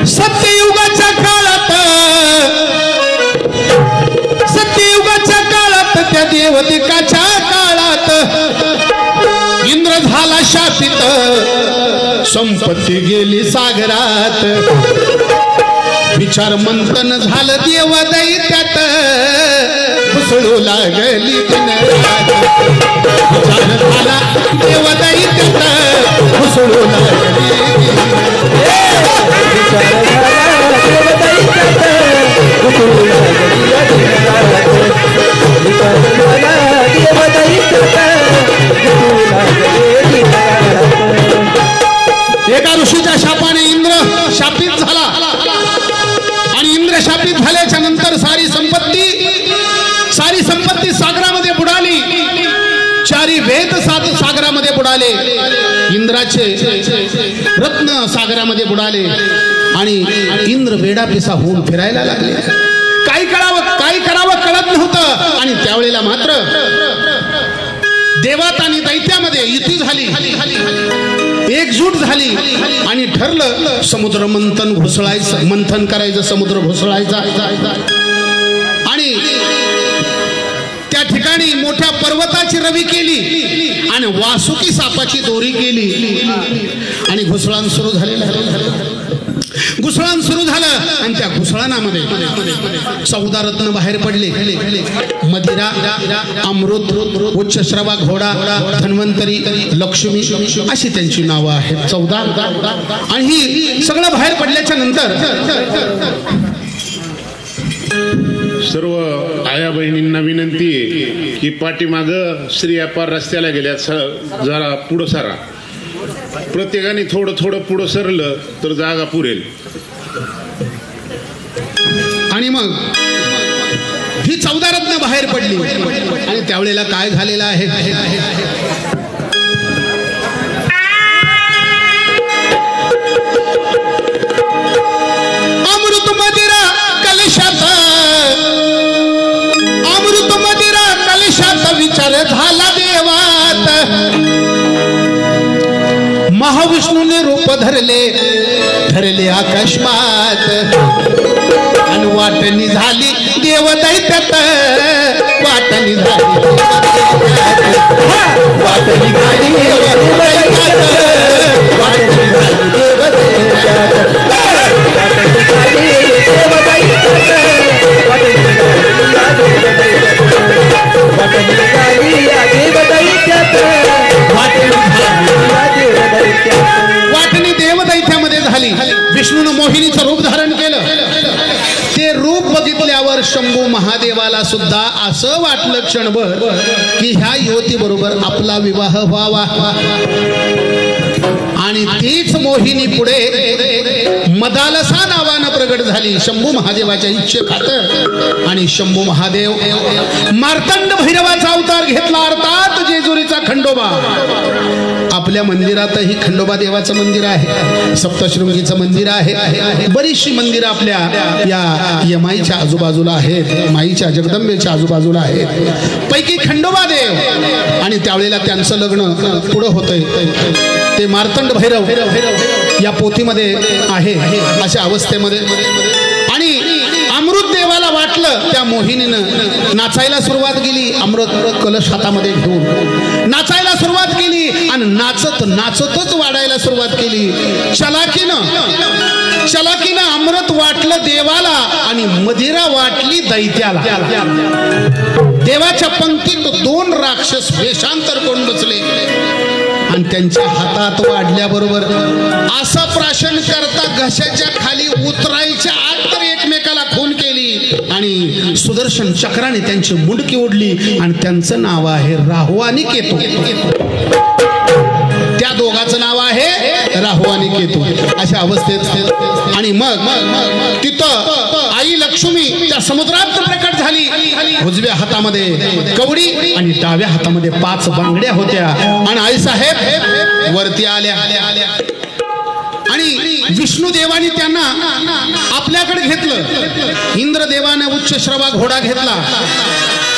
सत्ययुगाच्या काळात त्या देवदिकाच्या काळात इंद्र झाला शापित संपत्ती गेली सागरात विचार मंथन झालं देव दैत्यात घुसळू लागली दिनरात विचार झाला देव दैत्यात घुसळू लागली एका ऋषीच्या शापाने इंद्र शापित झाला आणि इंद्र शापित झाल्याच्या नंतर सारी संपत्ती सागरामध्ये बुडाली चारी वेद सागरामध्ये बुडाले इंद्राचे रत्न सागरामध्ये बुडाले आणि इंद्र वेडापिसा होऊन फिरायला लागले काय करावं कळत नव्हतं आणि त्यावेळेला मात्र देवात आणि दैत्यामध्ये युती झाली एकजूट झाली आणि ठरलं समुद्र मंथन करायचं समुद्र घुसळायचा आणि त्या ठिकाणी मोठ्या पर्वताची रवी केली आणि वासुकी सापाची दोरी केली आणि घुसळण सुरू झालं आणि त्या घुसळणामध्ये 14 रत्न बाहेर पडले मदिरा अमृत उच्चश्रवा घोडा धन्वंतरी लक्ष्मी अशी त्यांची नावं आहेत 14 आणि ही सगळं बाहेर पडल्याच्या नंतर सर्व आया बहिणींना विनंती आहे की पाठीमाग स्त्रिया पार रस्त्याला गेल्या जरा पुढं सारा प्रत्येकाने थोडं पुढं सरलं तर जागा पुरेल आणि मग ही 14 रत्न बाहेर पडली आणि त्यावेळेला काय झालेलं आहे अमृत मदिरा कलशात विचार झाला देवात महाविष्णूने रूप धरले आकाशमात आणि वाटणी झाली देव दैत्यात वाटणी झाली वाटणी देवदैत्यामध्ये झाली विष्णूने मोहिनीचं रूप धारण केलं ते रूप बघितल्यावर शंभू महादेवाला सुद्धा असं वाटलं क्षणभर की ह्या युवती बरोबर आपला विवाह व्हावा आणि तीच मोहिनी पुढे मदालसा नावानं प्रगट झाली शंभू महादेवाच्या इच्छेखातर आणि शंभू महादेव मार्तंड भैरवाचा अवतार घेतला अर्थात जेजुरीचा खंडोबा आपल्या मंदिरातही खंडोबा देवाचं मंदिर आहे सप्तशृंगीचं मंदिर आहे बरीचशी मंदिरं आपल्या या यमाईच्या आजूबाजूला आहेत माईच्या जगदंबेच्या आजूबाजूला आहेत पैकी खंडोबा देव आणि त्यावेळेला त्यांचं लग्न पुढं होतंय ते मार्तंड भैरव या पोथीमध्ये आहे अशा अवस्थेमध्ये आणि अमृत देवाला वाटलं त्या मोहिनीनं नाचायला सुरुवात केली अमृत कलश हातामध्ये घेऊन नाचायला सुरुवात केली आणि नाचतच वाढायला सुरुवात केली चलाकीनं अमृत वाटलं देवाला आणि मदिरा वाटली दैत्याला देवाच्या पंक्तीत 2 राक्षस वेषांतर करून बसले आणि त्यांच्या हातात वाढल्याबरोबर असं प्राशन करता घशाच्या खाली उतरायच्या आत तर एकमेकाला खून केली आणि सुदर्शन चक्राने त्यांची मुंडकी ओढली आणि त्यांचं नाव आहे राहू आणि केतू त्या दोघांचं नाव आहे राहू आणि केतू अशा अवस्थेत आणि मग तिथं आई लक्ष्मी त्या समुद्रात प्रकट झाली उजव्या हातामध्ये कवडी आणि डाव्या हातामध्ये 5 बांगड्या होत्या आणि आई साहेब वरती आल्या आणि विष्णू देवानी त्यांना आपल्याकडे घेतलं इंद्रदेवाने उच्च श्रवा घोडा घेतला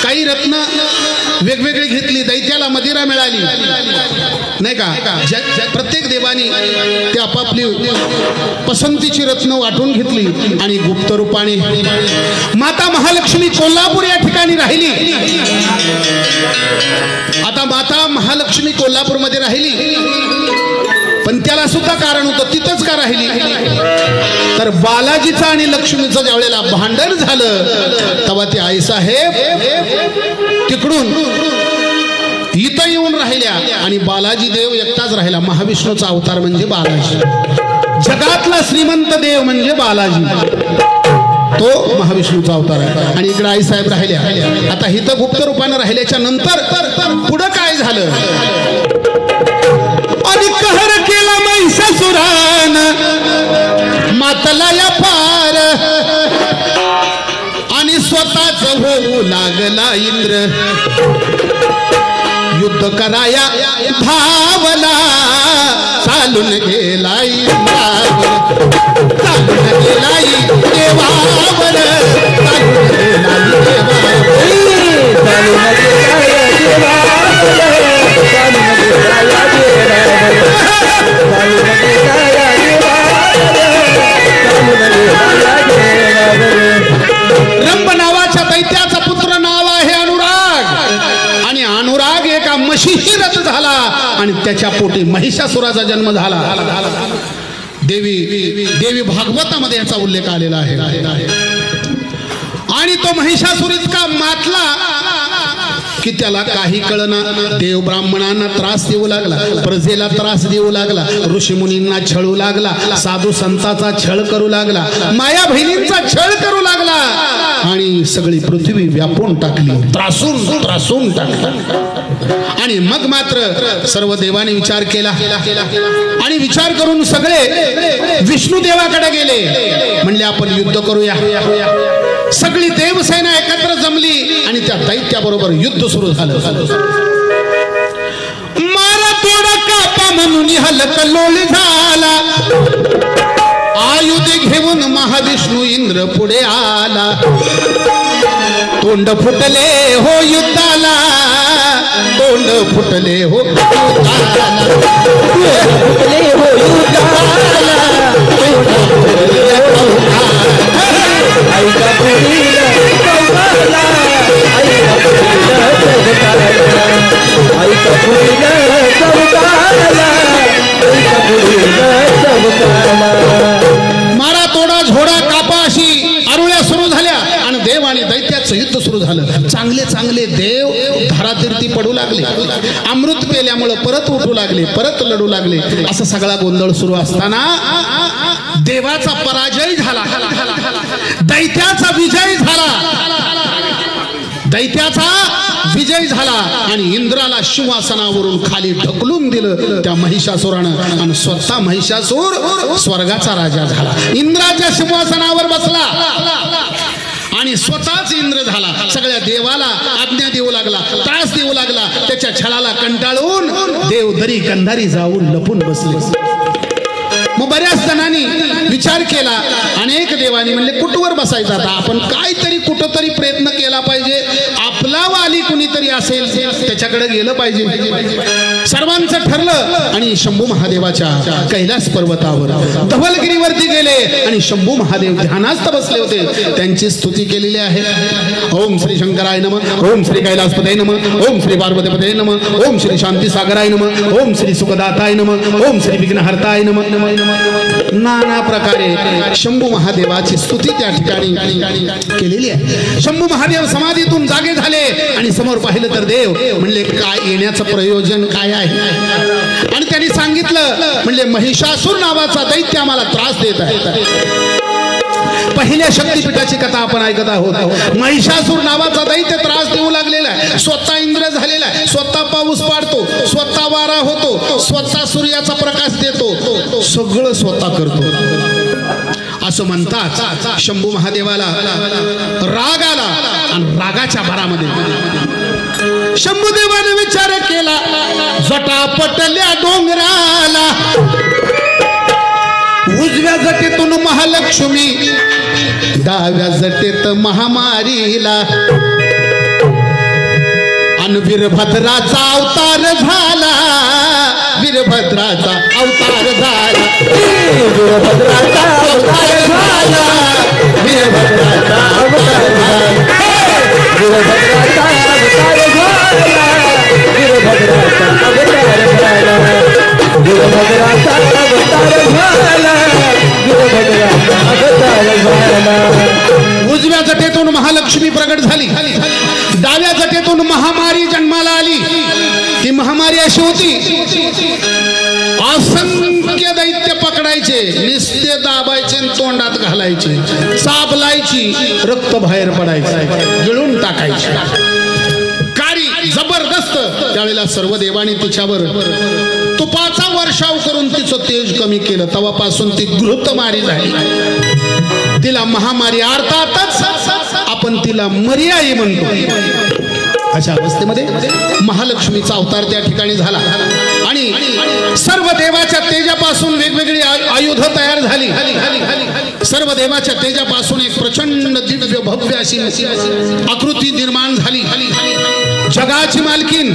काही रत्न वेगवेगळी घेतली दैत्याला मदिरा मिळाली नाही का प्रत्येक अनेक देवानी ते आपापली पसंतीची रत्न वाटून घेतली आणि गुप्त रूपाने माता महालक्ष्मी कोल्हापूर या ठिकाणी राहिली. आता माता महालक्ष्मी कोल्हापूरमध्ये राहिली, पण त्याला सुद्धा कारण होतं. तिथंच का राहिली तर बालाजीचं आणि लक्ष्मीचं ज्या वेळेला भांडण झालं तेव्हा ते आईसाहेब तिकडून इथं येऊन राहिल्या आणि बालाजी देव एकटाच राहिला. महाविष्णूचा अवतार म्हणजे बालाजी, जगातला श्रीमंत देव म्हणजे बालाजी, तो महाविष्णूचा अवतार आहे. आणि इकडे आईसाहेब राहिल्या. आता इथं गुप्त रूपानं राहिल्याच्या नंतर पुढं काय झालं, आणि कहर केला महिषासुरान मातला या पार, आणि स्वतःच होऊ लागला इंद्र, युद्ध कराया धावला, चालून गेला इंद्रावर, चालून गेला देवावर, चालून गेला रंभ नावाच्या दैत्याचा पुत्र नाव आहे अनुराग, आणि अनुराग एका म्हशीशी रथ झाला आणि त्याच्या पोटी महिषासुराचा जन्म झाला. देवी भागवतामध्ये याचा उल्लेख आलेला आहे. आणि तो महिषासुर इतका मातला की त्याला काही कळना. देव ब्राह्मणांना त्रास देऊ लागला, प्रजेला त्रास देऊ लागला, ऋषीमुनींना छळू लागला, साधू संतांचा छळ करू लागला, माया बहिणींचा छळ करू लागला, आणि सगळी पृथ्वी व्यापून टाकली, त्रासून टाकला. आणि मग मात्र सर्व देवाने विचार केला, आणि विचार करून सगळे विष्णू देवाकडे गेले. म्हणले आपण युद्ध करूया. सगळी देवसेना एकत्र जमली आणि त्या दैत्याबरोबर युद्ध सुरू झालं. मारा तोडा कापा म्हणून हलकल्लोळ झाला, आयुध घेऊन महाविष्णू इंद्र पुढे आला. तोंड फुटले हो युद्धाला, तोंड फुटले हो युद्धाला, फुटले हो युद्धाला, तोंड फुटले हो मारा तोडा झोडा कापा अशी आरुळ्या सुरू झाल्या आणि देव आणि दैत्याचं युद्ध सुरू झालं. चांगले देव धारातीर्थी पडू लागले, अमृत पेल्यामुळे परत उठू लागले, परत लढू लागले. असा सगळा गोंधळ सुरू असताना देवाचा पराजय झाला, दैत्याचा विजय झाला, दैत्याचा विजय झाला, आणि इंद्राला सिंहासनावरून खाली ढकलून दिलं त्या महिषासुरानं, आणि स्वतः महिषासूर स्वर्गाचा राजा झाला. इंद्राच्या सिंहासनावर बसला आणि स्वतःच इंद्र झाला. सगळ्या देवाला आज्ञा देऊ लागला, त्रास देऊ लागला. त्याच्या छळाला कंटाळून देव दरी कंधारी जाऊन लपून बसले. मग बऱ्याच जणांनी विचार केला, अनेक देवानी म्हणले कुठवर बसायचं आता आपण, काहीतरी कुठंतरी प्रयत्न केला पाहिजे, आपला वाली कुणीतरी असेल त्याच्याकडे गेलं पाहिजे. सर्वांचं ठरलं आणि शंभू महादेवाच्या कैलास पर्वतावर धवलगिरीवरती गेले आणि शंभू महादेव ध्यानास्थ बसले होते. त्यांची स्तुती केलेली आहे. ओम श्री शंकराय नमः, ओम श्री कैलासपते नमः, ओम श्री पार्वतीपते नमः, ओम श्री शांती सागराय नमः, ओम श्री सुखदाताय नमः, ओम श्री विघ्नहर्ताय नमः. नाना प्रकारे शंभू महादेवाची स्तुती त्या ठिकाणी केलेली आहे. शंभू महादेव समाधीतून जागे झाले आणि समोर पाहिलं तर देव म्हणले काय येण्याचं प्रयोजन काय आहे, आणि त्यांनी सांगितलं म्हणले महिषासूर नावाचा दैत्य आम्हाला त्रास देत आहे. पहिल्या शक्तीपीठाची कथा आपण ऐकत आहोत. महिषासूर नावाचा दैत्य त्रास देऊ लागलेला आहे, स्वतः इंद्र झालेला आहे, स्वतः पाऊस पाडतो, स्वतः वारा होतो, स्वतः सूर्याचा प्रकाश देतो, सगळं स्वतः करतो. असं म्हणतात शंभू महादेवाला राग आला, आणि रागाच्या भरामध्ये शंभूदेवाने विचार केला, जटापटल्या डोंगराला उजव्या जटेतून महालक्ष्मी, डाव्या जटेत महामारीला, अन वीरभद्राचा अवतार झाला, वीरभद्राचा अवतार झाला वीरभद्राचा अवतार झाला वीरभद्राचा अवतार झाला वीरभद्राचा अवतार झाला वीरभद्राचा अवतार झाला वीरभद्राचा अवतार झाला वीरभद्राचा अवतार झाला उजव्या जटेतून महालक्ष्मी प्रगट झाली डाव्या जटेतून महामारी जन्माला आली ती महामारी अशी होती असंख्य दैत्य पकडायचे निस्ते दाबायचे तोंडात घालायचे चाबलायची रक्त बाहेर पडायचं गिळून टाकायचे कारी जबरदस्त त्यावेळेला सर्व देवांनी तिच्यावर तुपाचा वर्षाव करून तिचं तेज कमी केलं तेव्हापासून ती घृतमारी झाली तिला महामारी अर्थातच आपण तिला मर्याई म्हणतो अशा अवस्थेमध्ये महालक्ष्मीचा अवतार त्या ठिकाणी झाला आणि सर्व देवाच्या तेजापासून वेगवेगळी आयुध तयार झाली सर्व देवाच्या तेजापासून एक प्रचंड दिव्य भव्य अशी आकृती निर्माण झाली जगाची मालकीन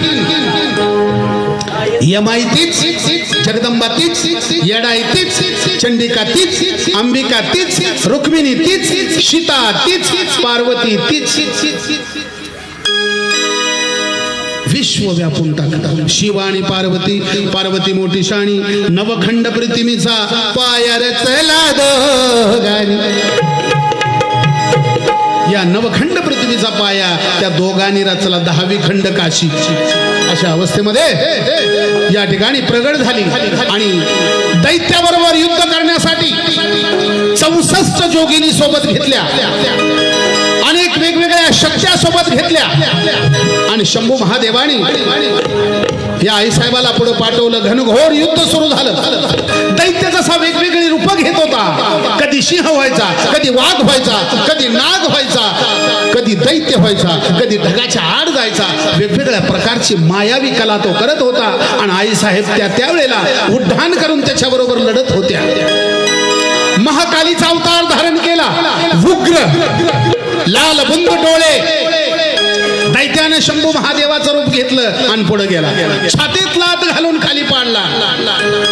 यमाई तीच जगदंबा तीच येडाई तीच चंडिका तीच अंबिका तीच रुक्मिणी तीच सीता तीच पार्वती तीच विश्व व्यापून टाकतात शिव आणि पार्वती पार्वती मोठी शाणी नवखंड प्रतिमेचा पाया रचला दोघांनी या नवखंड पृथ्वीचा पाया त्या दोघांनी रचला 10वी खंड काशी अशा अवस्थेमध्ये या ठिकाणी प्रगट झाली आणि दैत्याबरोबर युद्ध करण्यासाठी 64 जोगिनी सोबत घेतल्या अनेक वेगवेगळ्या शक्त्या सोबत घेतल्या आणि शंभू महादेवानी या आईसाहेबाला पुढे पाठवलं घनघोर युद्ध सुरू झालं दैत्य जसा वेगवेगळी रूप घेत होता कधी सिंह व्हायचा कधी वाघ व्हायचा कधी नाग व्हायचा कधी दैत्य व्हायचा कधी ढगाच्या आड जायचा वेगवेगळ्या प्रकारची मायावी कला तो करत होता आणि आईसाहेब त्यावेळेला उड्डाण करून त्याच्याबरोबर लढत होत्या महाकालीचा अवतार धारण केला उग्र लाल बुंद डोळे दैत्याने शंभू महादेवाचं रूप घेतलं आणि पुढे गेला छातीत लात घालून खाली पाडला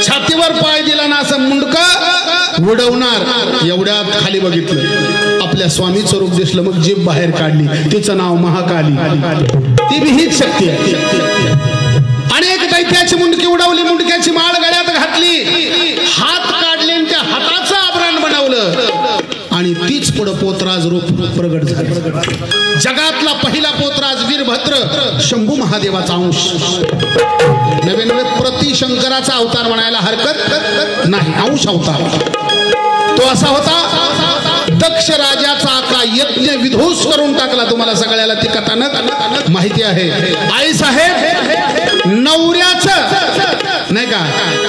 छातीवर पाय दिला ना असं मुंडक उडवणार एवढ्यात खाली बघितलं आपल्या स्वामीचं रूप दिसलं मग जीभ बाहेर काढली तिचं नाव महाकाली ती बी हीच शक्ती आहे अनेक दैत्याची मुंडकी उडवली मुंडक्याची माळ गळ्यात घातली हात काढले आणि त्या हाताचं आवरण बनवलं आणि तीच पुढे पोतराज रूप प्रगट झाले जगातला पहिला पोतराज वीरभद्र शंभू महादेवाचा अंश नवे नवे प्रतिशंकराचा अवतार म्हणायला हरकत नाही अंश अवतार तो असा होता दक्ष राजाचा आका यज्ञ विध्वंस करून टाकला तुम्हाला सगळ्याला ती कथानक माहिती आहे आई साहेब नवऱ्याचं नाही का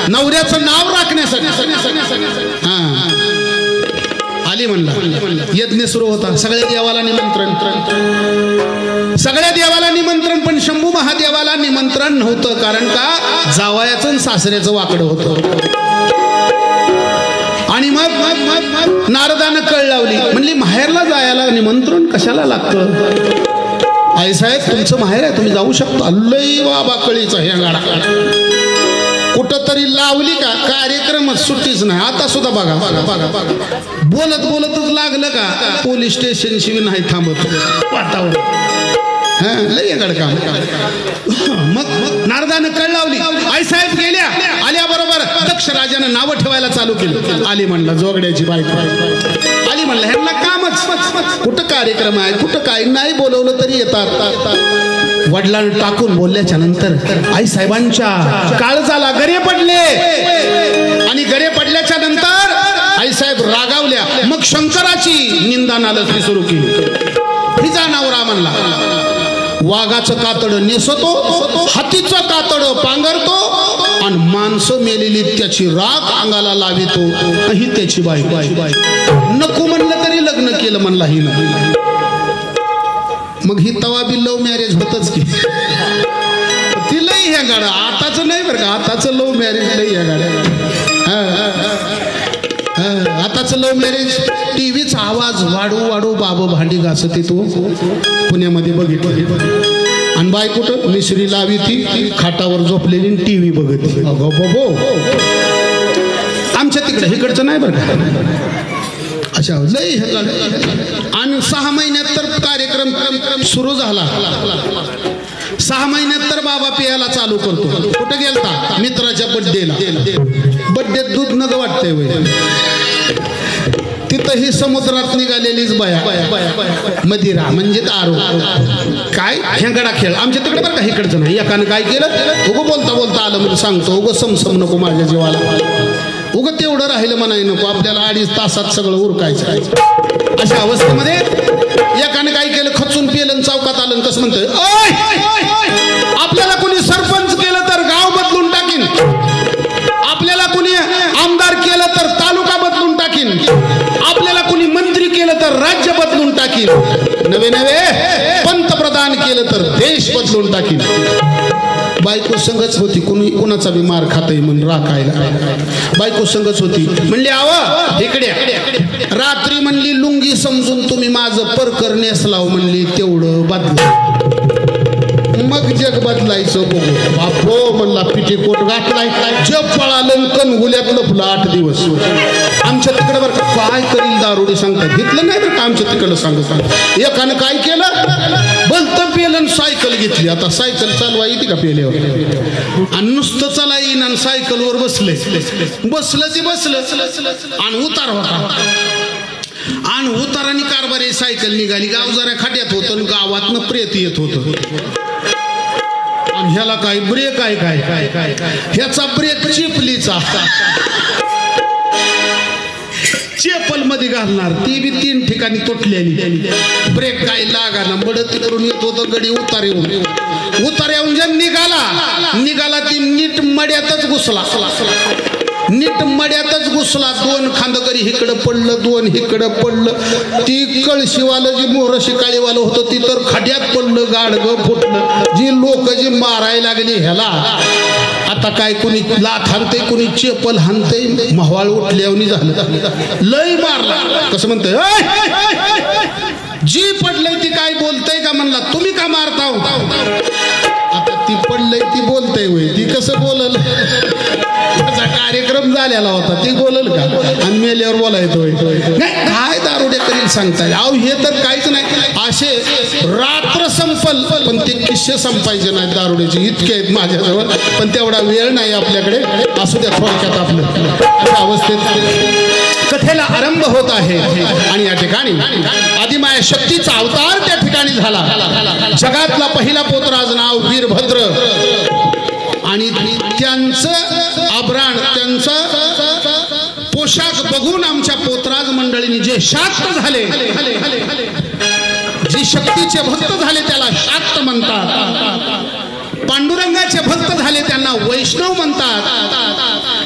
नवऱ्याचं नाव राखण्यासाठी आली म्हणला यज्ञ सुरू होता सगळ्या देवाला निमंत्रण पण शंभू महादेवाला निमंत्रण नव्हतं कारण का जावयाचं सासऱ्याचं वाकडं होतं आणि मग नारदानं कळ लावली म्हणली माहेरला जायला निमंत्रण कशाला लागतं आई साहेब तुमचं माहेर आहे तुम्ही जाऊ शकता लई बाबा कळीचा हे गाडा कुठं तरी लावली का कार्यक्रमच सुट्टीच नाही आता सुद्धा बघा बोलतच लागलं का पोलीस स्टेशन शिवाय नाही थांबत वातावरण लई गडका मग नारदानं कळ लावली आई साहेब गेल्या आल्याबरोबर दक्ष राजानं नावं ठेवायला चालू केलं आली म्हणलं जोगड्याची बायको आली म्हणलं ह्यांना कामच कुठं कार्यक्रम आहे कुठं काय नाही बोलवलं तरी येतात वडिलांना टाकून बोलल्याच्या नंतर आई साहेबांच्या काळजाला गरे पडले आणि गरे पडल्याच्या नंतर आई साहेब रागावल्या मग शंकराची निंदा नालस्ती सुरू केली हिचा नवरा म्हणला वाघाचं कातडं नेसतो हातीचं कातडं पांघरतो आणि माणसं मेलेली त्याची राख अंगाला लावितो ही त्याची बायको नको म्हणलं तरी लग्न केलं म्हणला ही नाही मग ही तवा बी लव्ह मॅरेज होतच की ती लई ह्या गाड्या आताच नाही बरं का आताच लव्ह मॅरेज लई ह्या गाड्या आताच लव्ह मॅरेज टीव्हीचा आवाज वाढू वाढू बाबा भांडी घासत तो पुण्यामध्ये बघितलं आणि बाई कुठं मिसरी लावी ती खाटावर झोपलेली टीव्ही बघत. आमच्या तिकडे इकडचं नाही बरं का अशा लई. आणि 6 महिन्यात तर कार्यक्रम सुरू झाला. 6 महिन्यात तर बाबा पियाला चालू करतो. कुठं गेलता मित्राच्या बड्डेला. बड्डेत दूध नग वाटतंय वय. तिथंही समुद्रात निघालेलीच बाया मदिरा म्हणजे दारू. काय हेंगडा खेळ आमच्या तिकडे बरं का इकडचं नाही. एकानं काय केलं उगं बोलता बोलता आलं म्हणजे सांगतो उगं समसम नको माझ्या जीवाला. उगं तेवढं राहिलं म्हणाय नको आपल्याला 2.5 तासात सगळं उरकायचं. अशा अवस्थेमध्ये एकाने काय केलं खचून पेलं चौकात आलं. कसं म्हणतोय आपल्याला कोणी सरपंच केलं तर गाव बदलून टाकीन. आपल्याला कोणी आमदार केलं तर तालुका बदलून टाकीन. आपल्याला कोणी मंत्री केलं तर राज्य बदलून टाकीन. नवे पंतप्रधान केलं तर देश बदलून टाकीन. बायको संगच होती. कोणी कोणाचा बी मार खातय म्हणून राखायला. बायको संगच होती. म्हणली आव इकडे रात्री म्हणली लुंगी समजून तुम्ही माझं परकर नेसलाव म्हणली तेवढं बदला. मग जग बदलायचं बघू. बापो म्हणला पिटीकोट घातलाय जग पळालं कणगुल्यात लपलं 8 दिवस. आमच्या तिकडे बरं काय करील दारुडे सांगतात. घेतलं नाही बरं का आमच्या तिकडं सांगत. एकानं काय केलं भलतं पेलं सायकल घेतली. आता सायकल चालवा येते का पेल्यावर. आणि नुसतं चला येईन आणि सायकलवर बसले. बसलं ती बसलं आणि उतार होता. आणि उताराने कारभारी सायकल निघाली. गाव जरा खाट्यात होतं आणि गावातनं प्रेत येत होतं. आणि ह्याला काय ब्रेक आहे काय ह्याचा ब्रेक चिपलीचा. चेपल मध्ये घालणार ती बी 3 ठिकाणी तुटलेली. ब्रेक काय लागाना बडत करून येत होतं. गडी उतार येऊन जे निघाला ती नीट मड्यातच घुसला. नीट मड्यातच घुसला. 2 खांदकरी इकडं पडलं 2 इकडं पडलं. ती कळशीवालं जी मोहर शिकाळीवालं होतं ती तर खड्यात पडलं. गाडगं फुटलं. जी लोक जी मारायला लागली ह्याला आता काय कुणी लाथ हाणते कुणी चेपल हाणते. महवाळ उठल्यावनी झालं. लय मारला. कसं म्हणतोय जी पडलंय ती काय बोलतय का म्हणला तुम्ही का मारताव. आता ती पडलंय ती बोलतय होय. ती कसं बोलल. त्याचा कार्यक्रम झालेला होता ती बोलल का. आणि मेल्यावर बोलायचं नाही. काय दारुड्या करील सांगताय. अहो हे तर काहीच नाही. असे रात्र संपल पण ते किस्से संपायचे नाहीत दारुड्याचे. इतके आहेत माझ्याजवळ पण तेवढा वेळ नाही आपल्याकडे. असू द्या थोडक्यात आपलं अशा अवस्थेत कथेला आरंभ होत आहे. आणि या ठिकाणी आदिमाया शक्तीचा अवतार त्या ठिकाणी झाला. जगातला पहिला पोतराज नाव वीरभद्र. आणि त्यांचं आभरण त्यांचं पोशाख बघून आमच्या पोतराज मंडळींनी जे शाक्त झाले जे शक्तीचे भक्त झाले त्याला शाक्त म्हणतात. पांडुरंगाचे भक्त झाले त्यांना वैष्णव म्हणतात.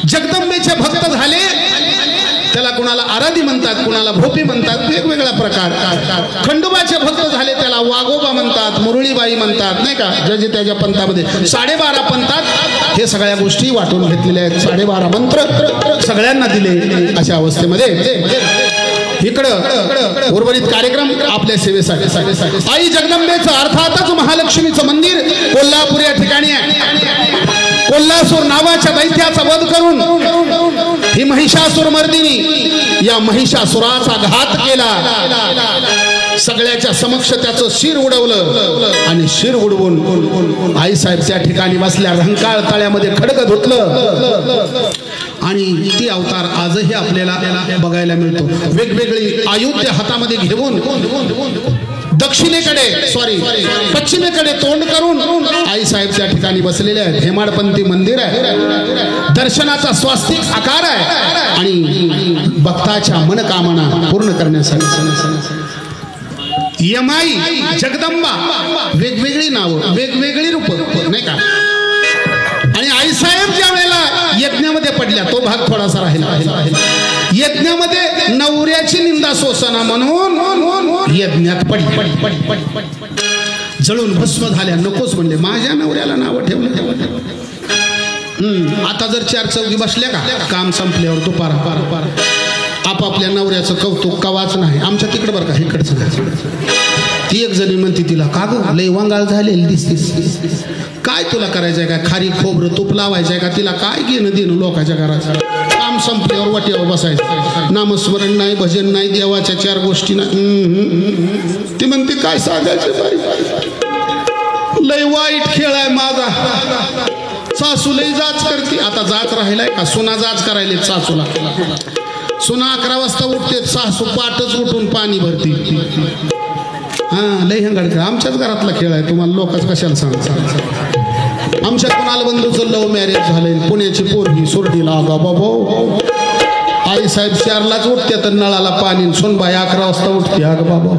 जगदंबेचे भक्त झाले त्याला कुणाला आराधी म्हणतात कुणाला भोपी म्हणतात. वेगवेगळा प्रकार. खंडोबाचे भक्त झाले त्याला वाघोबा म्हणतात मुरळीबाई म्हणतात नाही का. ज्याच्या त्याच्या पंथामध्ये 12.5 पंथात हे सगळ्या गोष्टी वाटून घेतलेल्या आहेत. 12.5 मंत्र सगळ्यांना दिले. अशा अवस्थेमध्ये इकडं उर्वरित कार्यक्रम आपल्या सेवेसाठी आई जगदंबेचं अर्थातच महालक्ष्मीचं मंदिर कोल्हापूर या ठिकाणी आहे. कोल्हासूर नावाच्या दैत्याचा वध करून ही महिषासुर मर्दिनी या महिषासुराचा घात केला. सगळ्याच्या समक्ष त्याचं शिर उडवलं आणि शिर उडवून आईसाहेब त्या ठिकाणी बसल्या. रंकाळ तळ्यामध्ये खडक धुतलं आणि ती अवतार आजही आपल्याला बघायला मिळतो. वेगवेगळी आयुध हातामध्ये घेऊन पश्चिमेकडे तोंड करून आईसाहेब त्या ठिकाणी बसलेले आहेत. हेमाडपंथी मंदिर आहे. दर्शनाचा स्वास्तिक आकार आहे आणि भक्ताच्या मनकामना पूर्ण करण्यासाठी यमाई जगदंबा वेगवेगळी नावं वेगवेगळी रूप नाही का. आणि आईसाहेब ज्या वेळेला यज्ञामध्ये पडल्या तो भाग थोडासा राहिला. यज्ञामध्ये नवऱ्याची निंदा सोसना म्हणून यज्ञात पडली. जळून भस्म झाल्या. नकोच म्हणले माझ्या नवऱ्याला नाव ठेवलं. आता जर 4 चौघी बसल्या का काम संपल्यावर दुपारा आपापल्या नवऱ्याचं कौतुक कवाच नाही. आमच्या तिकडं बरं का इकडचं ती एक जणी म्हणते तिला, का ग लय वांगाळ झालेली दिसतीस, काय तुला करायचंय का, खारी खोबरं तूप लावायचंय का, तिला काय घेणं देणं लोकांच्या घराचं, काम संपल्यावर वाटेवर बसायचं, नामस्मरण नाही, भजन नाही, देवाच्या 4 गोष्टी नाही. ती म्हणते काय सांगायचं बाई, लय वाईट खेळ आहे माझा, सासू लय जाच करते. आता जाच राहिलाय का, सुना जाच करायले सासूला. सुना 11 वाजता उठते, सासू पाटच उठून पाणी भरती. हा लय हंगाड. आमच्याच घरातला खेळ आहे, तुम्हाला लोकच कशाला सांग. आमच्या कुणाल बंधूचं लव्ह मॅरेज झालंय, पुण्याची पोरगी सोरडीला गा बाबा, आई साहेब 4लाच उठते तर नळाला पाणी, सोनबाई 11 वाजता उठते. अग बाबा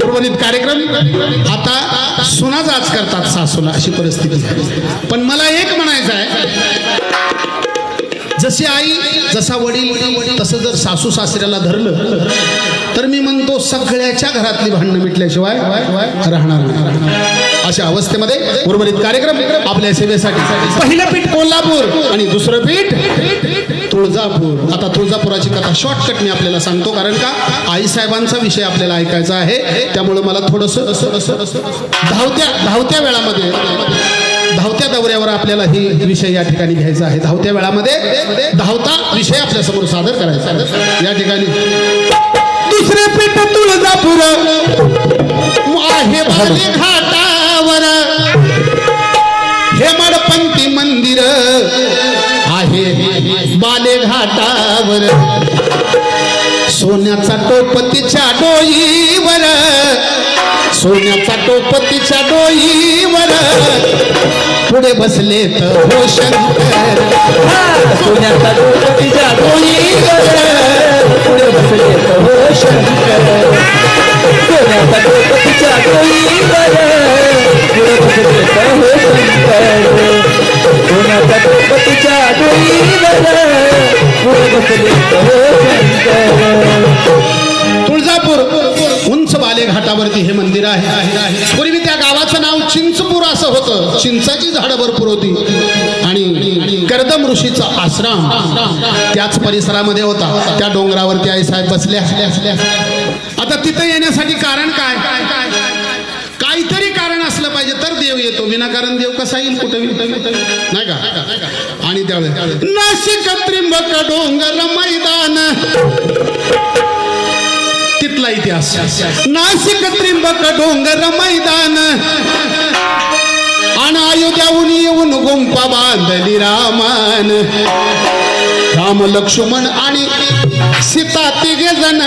उर्वरित कार्यक्रम. आता सुना जाच करतात सासूला, अशी परिस्थिती आहे. पण मला एक म्हणायचं आहे, जशी आई जसा वडील तसं जर सासू सासऱ्याला धरलं तर मी म्हणतो सगळ्याच्या घरातली भांडणं मिटल्याशिवाय राहणार नाही. अशा अवस्थेमध्ये उर्वरित कार्यक्रम आपल्या सेवेसाठी पहिलं पीठ कोल्हापूर आणि दुसरं पीठ तुळजापूर. आता तुळजापुराची कथा शॉर्टकट मी आपल्याला सांगतो, कारण का आईसाहेबांचा विषय आपल्याला ऐकायचा आहे. त्यामुळे मला थोडंसं धावत्या वेळामध्ये, धावत्या दौऱ्यावर आपल्याला ही विषय या ठिकाणी घ्यायचा आहे. धावत्या वेळामध्ये धावता विषय आपल्या समोर सादर करायचा या ठिकाणी. दुसरे पीठ तुळजापूर आहे बाले घाटावर, हेमाडपंथी मंदिर आहे बाले घाटावर, सोन्याचा टोप तिच्या डोईवर, सोन्याचा टोप तिच्या डोईवर, पुढे बसलेत हो शंकर, सोन्याचा टोप तिच्या डोईवर, पुढे बसलेत हो शंकर, सोन्याचा टोप तिच्या डोईवर, पुढे बसलेत हो शंकर, सोन्याचा टोप तिच्या डोईवर, पुढे बसलेत हो शंकर. तुळजापूर उंच बाले घाटावरती हे मंदिर आहे. पूर्वी त्या गावाचं नाव चिंचपूर असं होतं. चिंचाची झाडं भरपूर होती आणि कर्दम ऋषीचा आश्रम त्याच परिसरामध्ये होता. त्या डोंगरावरती आई साहेब बसल्या. आता तिथं येण्यासाठी कारण काय, काहीतरी कारण असलं पाहिजे तर देव येतो. विनाकारण देव कसा येईल, कुठं नाही का. आणि त्यावेळेस नाशिक त्रिंबक डोंगर मैदान, तिथला इतिहास. नाशिक त्रिंबक डोंगर मैदान, आणि अयोध्याहून येऊन गुंपा बांधली रामान, राम लक्ष्मण आणि सीता 3 जण,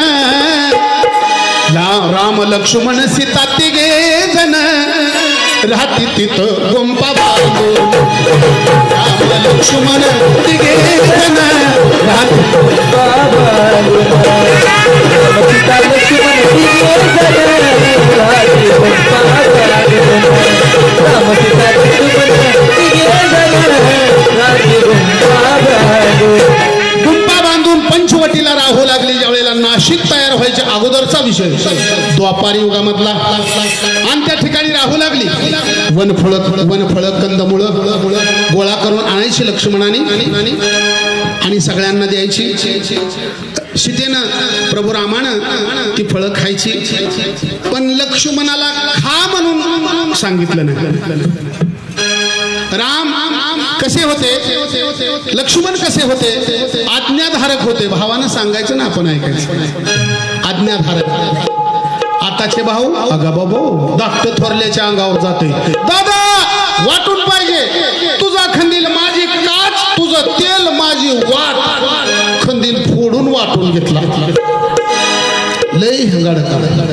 राम लक्ष्मण सीता 3 जण राहती तिथं गुंपा बांधून, राम लक्ष्मण 3 जण राहती गुंपा बांधून, सीता लक्ष्मण 3 जण राहती गुंपा बांधून, राम सीता लक्ष्मण 3 जण राहती गुंपा बांधून. गुंपा बांधून पंचवटीला राहू लागली. ज्यावेळेला नाशिक तयार व्हायच्या अगोदरचा विषय, द्वापारी युगामधला. आणि त्या ठिकाणी राहू लागली. वनफळं कंदमुळं गोळा करून आणायची लक्ष्मणाने आणि सगळ्यांना द्यायची. सीतेनं प्रभू रामानं ती फळं खायची, पण लक्ष्मणाला खा म्हणून सांगितलं नाही. राम कसे होते, लक्ष्मण कसे होते, आज्ञाधारक होते. भावानं सांगायचं ना आपण ऐकायचं, आज्ञाधारक. आताचे भाऊ अगा बाबा धाकट थोरल्याच्या अंगावर जाते, दादा वाटून पाहिजे, तुझा खंदील माझी काच, तुझं तेल माझी वाट. खंदील फोडून वाटून घेतला. लय हंगाड,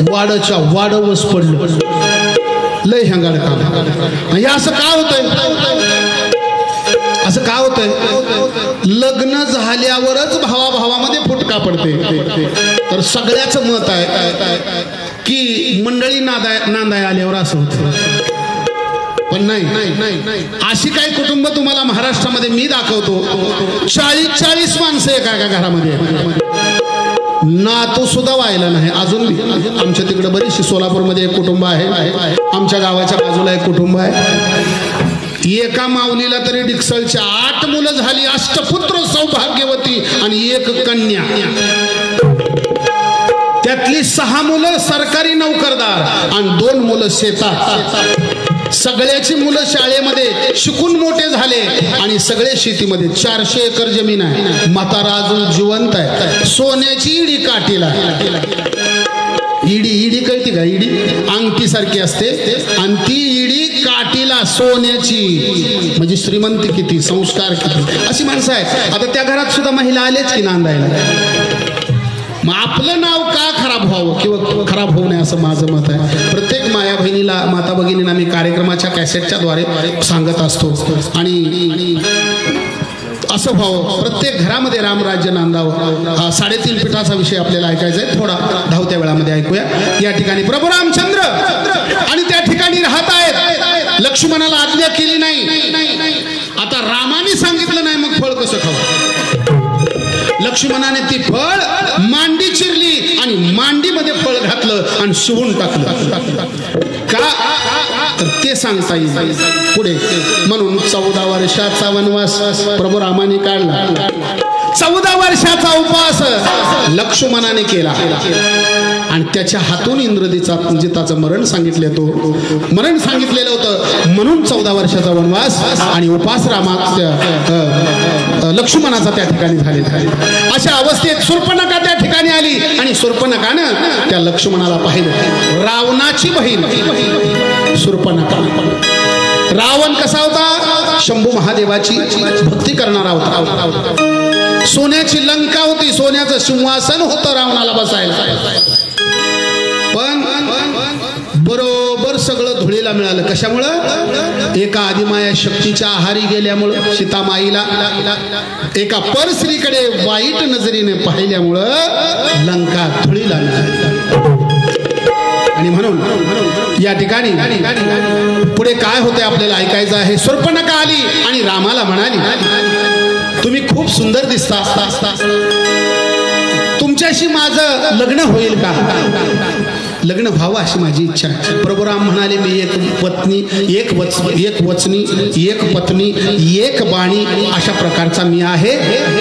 वाडच्या वाडवच पडलं. लय हंगाड काम. हे असं का होतंय, असं का होतंय. लग्न झाल्यावरच भावाभावामध्ये फुटका पडते. तर सगळ्याच मत आहे की मंडळी नांदाय आल्यावर असं होतं. पण नाही, अशी काही कुटुंब तुम्हाला महाराष्ट्रामध्ये मी दाखवतो. 40-40 माणसं एका घरामध्ये, नातू सुद्धा व्हायला नाही अजून. आमच्या तिकडे बरीचशी सोलापूरमध्ये एक कुटुंब आहे, आमच्या गावाच्या बाजूला एक कुटुंब आहे. एका माऊलीला तरी डिक्सलच्या 8 मुलं झाली, अष्टपुत्र सौभाग्यवती आणि 1 कन्या. त्या त्यातली 6 मुलं सरकारी नोकरदार आणि 2 मुलं शेतात. सगळ्याची मुलं शाळेमध्ये शिकून मोठे झाले आणि सगळे शेतीमध्ये. 400 एकर जमीन आहे. म्हातारा अजून जिवंत आहे. सोन्याची इडी काठीला. इडी कळती का? इडी अंगठी सारखी असते आणि ती इडी काठीला सोन्याची. म्हणजे श्रीमंती किती, संस्कार किती, अशी माणसं आहेत. आता त्या घरात सुद्धा महिला आलेच की नांदायला. मग आपलं नाव का खराब व्हावं किंवा खराब होऊ नये असं माझं मत आहे. प्रत्येक माया बहिणीला, माता भगिनींना मी कार्यक्रमाच्या कॅसेटच्या द्वारे सांगत असतो. आणि असं व्हावं, प्रत्येक घरामध्ये रामराज्य नांदावं. 3.5 पीठाचा विषय आपल्याला ऐकायचा आहे. थोडा धावत्या वेळामध्ये ऐकूया. या ठिकाणी प्रभू रामचंद्र आणि त्या ठिकाणी राहत आहेत. लक्ष्मणाला आज्ञा केली नाही. आता रामाने सांगितलं नाही, मग फळ कसं खावं? लक्ष्मणाने ती फळ मांडी चिरली आणि मांडीमध्ये फळ घातलं आणि शिवून टाकलं. का? तर ते सांगता येईल पुढे. म्हणून 14 वर्षाचा वनवास प्रभू रामाने काढला. 14 वर्षाचा उपवास लक्ष्मणाने केला आणि त्याच्या हातून इंद्रजिताचं मरण सांगितले. तो मरण सांगितलेलं होतं म्हणून 14 वर्षाचा वनवास आणि उपास लक्ष्मणाचा त्या ठिकाणी झालेला. अशा अवस्थेत शूर्पणखा त्या ठिकाणी आली आणि शूर्पणखानं त्या लक्ष्मणाला पाहिलं. रावणाची बहीण शूर्पणखा. रावण कसा होता? शंभू महादेवाची भक्ती करणारा होता. सोन्याची लंका होती, सोन्याचं सिंहासन होतं रावणाला बसायला. पण बरोबर सगळं धुळीला मिळालं. कशामुळं? एका आदिमाया शक्तीच्या आहारी गेल्यामुळं, सीतामाईला एका परस्त्रीकडे वाईट नजरेने पाहिल्यामुळं लंका धुळीला मिळाली. आणि म्हणून या ठिकाणी पुढे काय होते आपल्याला ऐकायचं आहे. शूर्पणखा आली आणि रामाला म्हणाली, तुम्ही खूप सुंदर दिसता, तुमच्याशी माझं लग्न होईल का? लग्न व्हावं अशी माझी इच्छा आहे. प्रभू राम म्हणाले, मी एक पत्नी, एक वचनी, एक पत्नी, एक बाणी अशा प्रकारचा मी आहे.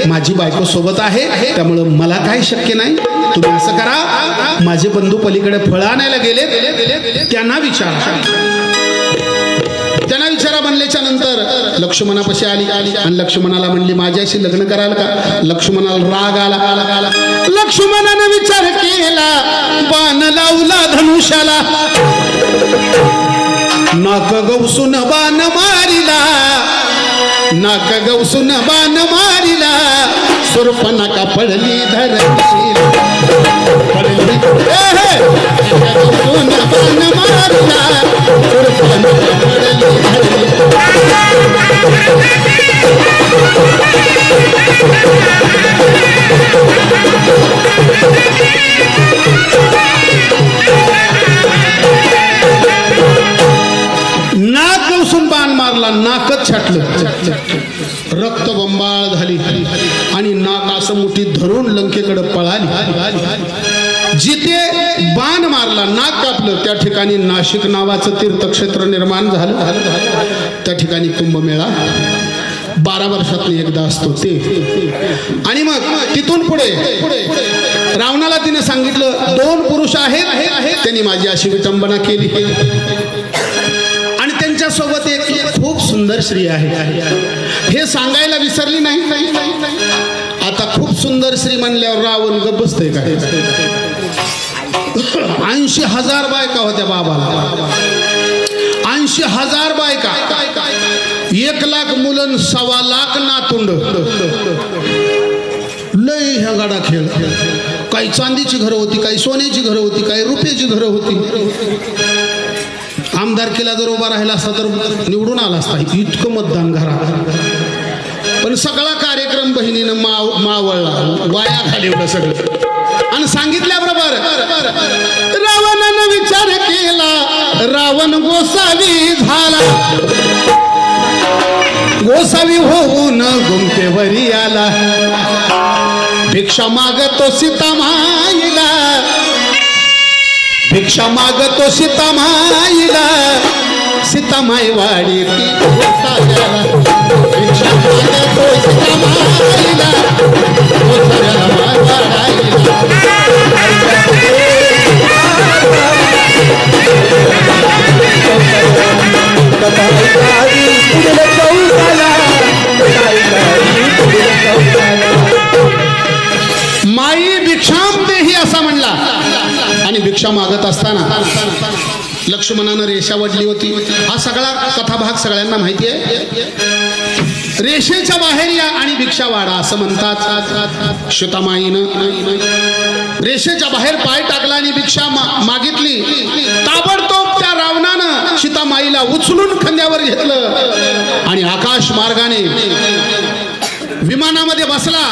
माझी बायको सोबत आहे, त्यामुळं मला काही शक्य नाही. तुम्ही असं करा, माझे बंधू पलीकडे फळं आणायला गेले, त्यांना विचारा म्हणल्याच्या नंतर लक्ष्मणापाशी आली आणि लक्ष्मणाला म्हणली, माझ्याशी लग्न कराल का? लक्ष्मणाला राग आला. लक्ष्मणाने विचार केला, बाण लावला धनुष्याला, नाक गवसून बाण मारिला, नाक गवसून बाण मारिला, शूर्पणखा पडली धरतीला, पडली गवसून बाण मारिला, शूर्पणखा पडली नाक गवसून बाण मारला, नाकच छाटलं, रक्त बंबाळ झाली आणि नाक असं मुठीत धरून लंकेकडे पळाली. जिथे बाण मारला, नाक कापलं, त्या ठिकाणी नाशिक नावाचं तीर्थक्षेत्र निर्माण झालं. त्या ठिकाणी कुंभमेळा 12 वर्षात एकदा असतो ते. आणि मग तिथून पुढे रावणाला तिने सांगितलं, 2 पुरुष आहेत, त्यांनी माझी अशी विटंबना केली आणि त्यांच्या सोबत एक खूप सुंदर स्त्री आहे, हे सांगायला विसरली नाही. आता खूप सुंदर स्त्री म्हणल्यावर रावण गप्प बसतंय का? 80,000 बायका होत्या बाबाला, 80,000 बायका, 1,00,000 मुलं, 1,25,000 नातुंड. लय ह्या गाडा खेळ. काही चांदीची घरं होती, काही सोन्याची घरं होती, काही रुपयाची घरं होती. आमदारकीला जर उभा राहिला असता तर निवडून आला असता, इतकं मतदान घरात. पण सगळा कार्यक्रम बहिणीनं मावळला, वाया घालवलं सगळं. आणि सांगितल्याबरोबर रावणानं विचार केला, रावण गोसावी झाला, गोसावी होऊन गुंफेवरी आला, भिक्षा मागतो सीतामाईला, भिक्षा मागतो सीतामाईला, सीतामाई वाडी गोसाव्याला, भिक्षा मागतो सीतामाईला, गोसाव्याला वाढायला. भिक्षा मागत असताना लक्ष्मणानं रेषा वडली होती. हा सगळा कथाभाग सगळ्यांना माहिती आहे. रेषेच्या बाहेर या आणि भिक्षा वाढा असं म्हणतात. सीतामाईनं रेषेच्या बाहेर पाय टाकला आणि भिक्षा मागितली. ताबडतोब त्या रावणानं सीतामाईला उचलून खांद्यावर घेतलं आणि आकाश मार्गाने विमानामध्ये बसला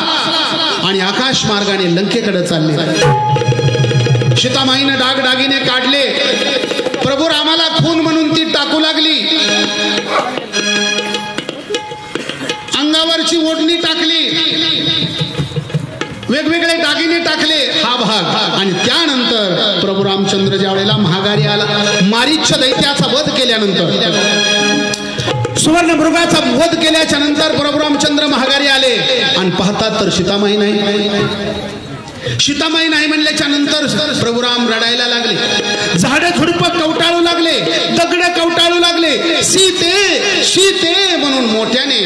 आणि आकाश मार्गाने लंकेकडे चालले. सीतामाईनं दागदागिने काढले. प्रभू रामाला खून म्हणून ती टाकू लागली. अंगावरची ओढणी टाकली, वेगवेगळे दागिने टाकले. हा भाग. आणि त्यानंतर प्रभू रामचंद्र ज्या वेळेला महागारी आला, मारीच्या दैत्याचा वध केल्यानंतर, सुवर्ण मृगाचा वध केल्याच्या नंतर प्रभू रामचंद्र महागारी आले आणि पाहतात तर सीतामाई नाही. सीतामाई नाही म्हणल्याच्या नंतर प्रभुराम रडायला लागले. झाडे झुडपं कवटाळू लागले, दगड कवटाळू लागले. सीते सीते म्हणून मोठ्याने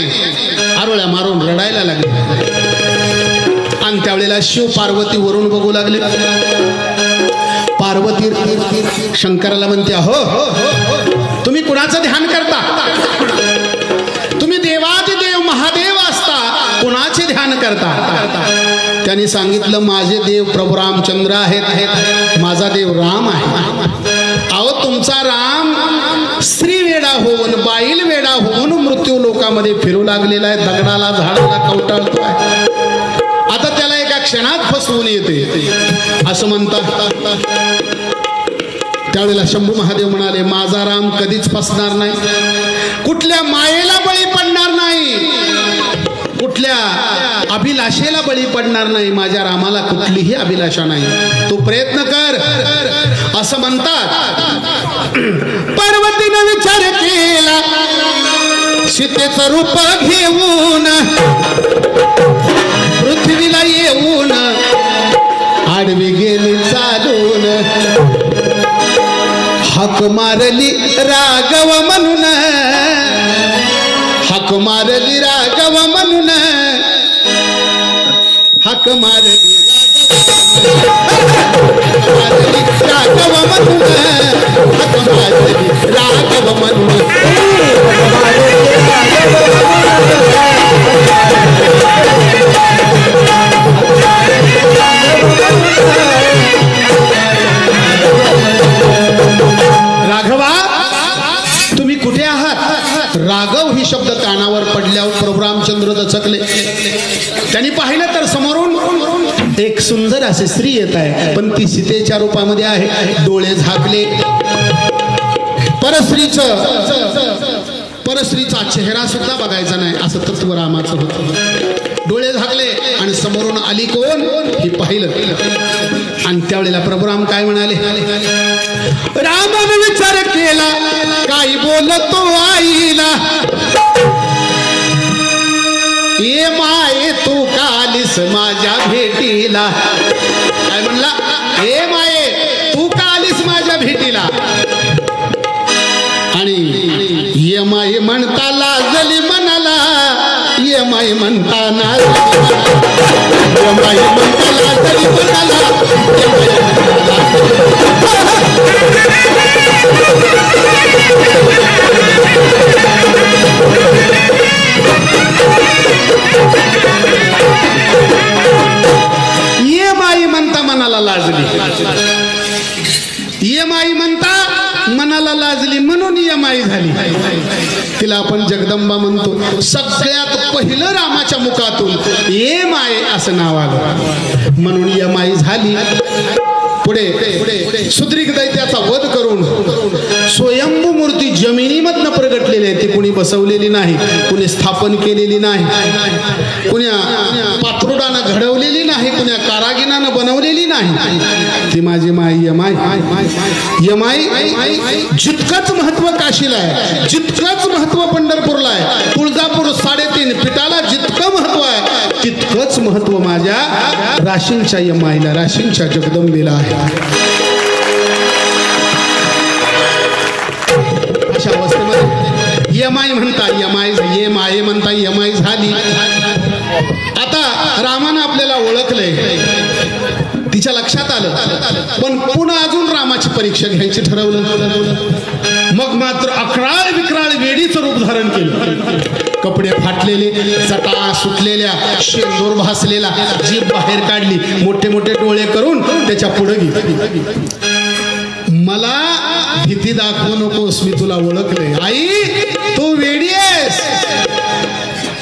आरोळ्या मारून रडायला लागले. आणि त्यावेळेला शिव पार्वती वरून बघू लागले. पार्वती शंकराला म्हणते, हो तुम्ही कुणाचं ध्यान करता? तुम्ही देवादिदेव महादेव असता, कुणाचे ध्यान करता? त्यांनी सांगितलं, माझे देव प्रभू रामचंद्र आहेत, माझा देव राम आहे. अहो तुमचा राम स्त्री वेडा होऊन, बाईल वेडा होऊन मृत्यू लोकामध्ये फिरू लागलेला आहे. दगडाला झाडाला कवटाळतो आहे. आता त्याला एका क्षणात फसवून येते असं म्हणतात. त्यावेळेला शंभू महादेव म्हणाले, माझा राम कधीच फसणार नाही, कुठल्या मायेला बळी पडणार नाही, कुठल्या अभिलाषेला बळी पडणार नाही. माझ्या रामाला कुठलीही अभिलाषा नाही, तू प्रयत्न कर असं म्हणतात. पार्वतीनं विचार केला, सीतेचं रूप घेऊन पृथ्वीला येऊन आडवी गेली चालून. हाक मारली राघव म्हणून, हाक मारली राघव म्हणून, हाक मारली राघव म्हणून, हाक मारली राघव म्हणून. राघवा तुम्ही कुठे आहात? राघव ही शब्द कानावर पडल्यावर प्रभू रामचंद्र दचकले. त्यांनी पाहिलं तर समोरून एक सुंदर अशी स्त्री येत आहे, पण ती सीतेच्या रूपामध्ये आहे. डोळे झाकले. परस्त्रीचा चेहरा सुद्धा बघायचा नाही असं तत्व रामाचं होतं. डोळे झाकले आणि समोरून आली कोण हे पाहिलं. आणि त्यावेळेला प्रभुराम काय म्हणाले, रामाने विचार केला, काही बोलतो आईला, ये माये तू कालीस माझ्या भेटीला. काय म्हणला, ये माये तू कालीस माझ्या भेटीला. आणि ये माई म्हणता लाजली मनाला, ये माई म्हणताना, ये माई म्हणता लाजली मनाला, ये माई म्हणता मनाला लाजली, ये माई म्हणता मनाला लाजली म्हणून यमाई झाली. तिला आपण जगदंबा म्हणतो. सगळ्यात पहिलं रामाच्या मुखातून ये माये असं नाव आलं म्हणून यमाई झाली. पुढे सुद्रीक दैत्याचा वध करून स्वयंभू मूर्ती जमिनीमधनं प्रगटलेली आहे. ती कुणी बसवलेली नाही, कुणी स्थापन केलेली नाही, कुण्या पात्रुडानं घडवलेली नाही, कुण्या कारागिनानं बनवलेली नाही. ती माझी माई यमाई. यमाई जितकंच महत्व काशीला आहे, जितकंच महत्व पंढरपूरला आहे, तुळजापूर 3.5 पीठाला जितकं महत्व आहे, तितकंच महत्व माझ्या राशींच्या यमाईला, राशींच्या जगदंबेला आहे. अशा अवस्थेमध्ये यमाई म्हणता यमाई, ये माये म्हणता यमाई झाली. आता रामानं आपल्याला ओळखलंय. तिच्या लक्षात आलं, पण पुन्हा अजून रामाची परीक्षा घ्यायची ठरवलं. मग मात्र अकराळ विक्राळ वेडीचं रूप धारण केलं. कपडे फाटलेले, जटा सुटलेल्या, शेंदूर भासलेला, जीभ बाहेर काढली, मोठे मोठे डोळे करून त्याच्या पुढे गेली. मला भीती दाखवू नकोस, मी तुला ओळखले. आई तू वेडी आहेस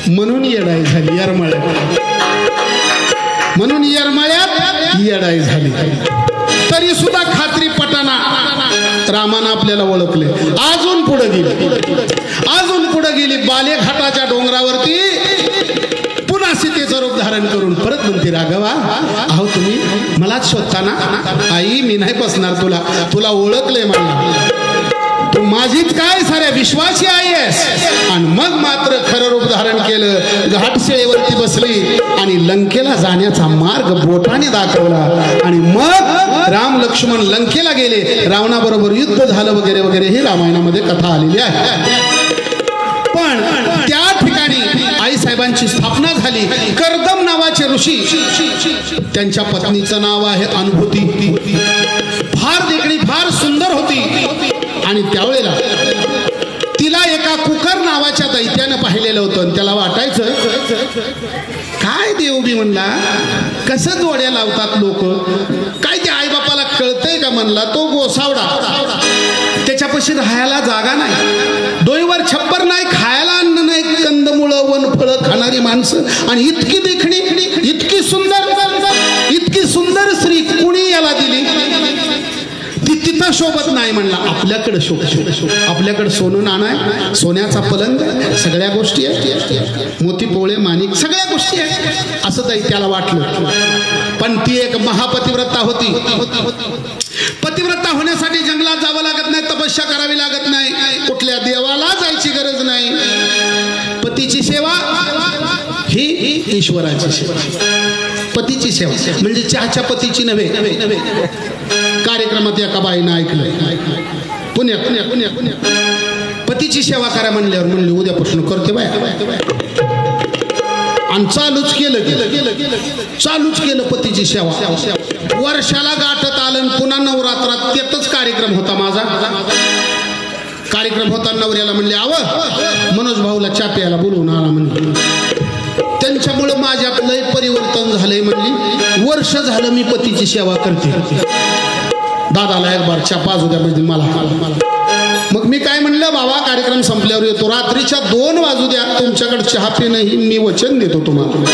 म्हणून येडाई झाली यरमाळ्यात, म्हणून यरमाळ्यात येडाई झाली. तरी सुद्धा खात्री पटाना रामानं आपल्याला ओळखले. अजून पुढे गेली, अजून पुढे गेली. बालेघाटाच्या डोंगरावरती पुन्हा सीतेचं रूप धारण करून परत म्हणते, राघवा अहो तुम्ही मलाच शोधता ना? आई मी नाही बसणार तुला, तुला ओळखलंय मला, तू माझीच काय साऱ्या विश्वासी आई आहेस. आणि मग मात्र खरं रूप धारण केलं, घाटशिळेवरती बसली आणि लंकेला जाण्याचा मार्ग बोटाने दाखवला. आणि मग राम लक्ष्मण लंकेला गेले, रावणाबरोबर युद्ध झालं वगैरे वगैरे, ही रामायणामध्ये कथा आलेली आहे. पण त्या ठिकाणी आईसाहेबांची स्थापना झाली. कर्दम नावाचे ऋषी, त्यांच्या पत्नीचं नाव आहे अनुभूती. फार देखणी, फार सुंदर होती. आणि त्यावेळेला तिला एका कुकर नावाच्या दैत्यानं पाहिलेलं होतं. आणि त्याला वाटायचं काय देव बी म्हणला, कसं जोड्या लावतात लोक, काय ते आई बापाला कळतंय का म्हणला. तो गोसावडा, त्याच्यापाशी राहायला जागा नाही, डोईवर छप्पर नाही, खायला अन्न नाही, कंदमुळं वनफळं खाणारी माणसं, आणि इतकी देखणी, इतकी सुंदर, इतकी सुंदर स्त्री कुणी याला दिली. ती तिथं शोभत नाही म्हणला, आपल्याकडे शोभ, आपल्याकडे सोनं नाणं आहे, सोन्याचा पलंग, सगळ्या गोष्टी आहेत, मोती पोळे माणिक सगळ्या गोष्टी आहेत, असं त्याला वाटलं. पण ती एक महापतिव्रता होती. पतिव्रता होण्यासाठी जंगलात जावं लागत नाही, तपस्या करावी लागत नाही, कुठल्या देवाला जायची गरज नाही. पतीची सेवा ही ईश्वराची सेवा. पतीची सेवा म्हणजे चहाच्या पतीची नव्हे. कार्यक्रमात एका बाईनं ऐकलं, पुण्यात पतीची सेवा करा म्हणल्यावर म्हणली उद्यापासून करते बाय. आणि चालूच केलं पतीची सेवा. वर्षाला गाठत आलं. पुन्हा नवरात्रात तेच कार्यक्रम होता माझा. कार्यक्रम होता, नवऱ्याला म्हणले आव मनोज भाऊला चा प्यायला बोलवून आला म्हणले. त्यांच्यामुळं माझ्यात लय परिवर्तन झालंय म्हणली. वर्ष झालं मी पतीची सेवा करते. दादाला एक बार चा पाजू द्या म्हणजे मला. मग मी काय म्हणलं, बाबा कार्यक्रम संपल्यावर येतो, रात्रीच्या 2 वाजू द्या, तुमच्याकडे चहा पिणं ही मी वचन देतो तुम्हाला.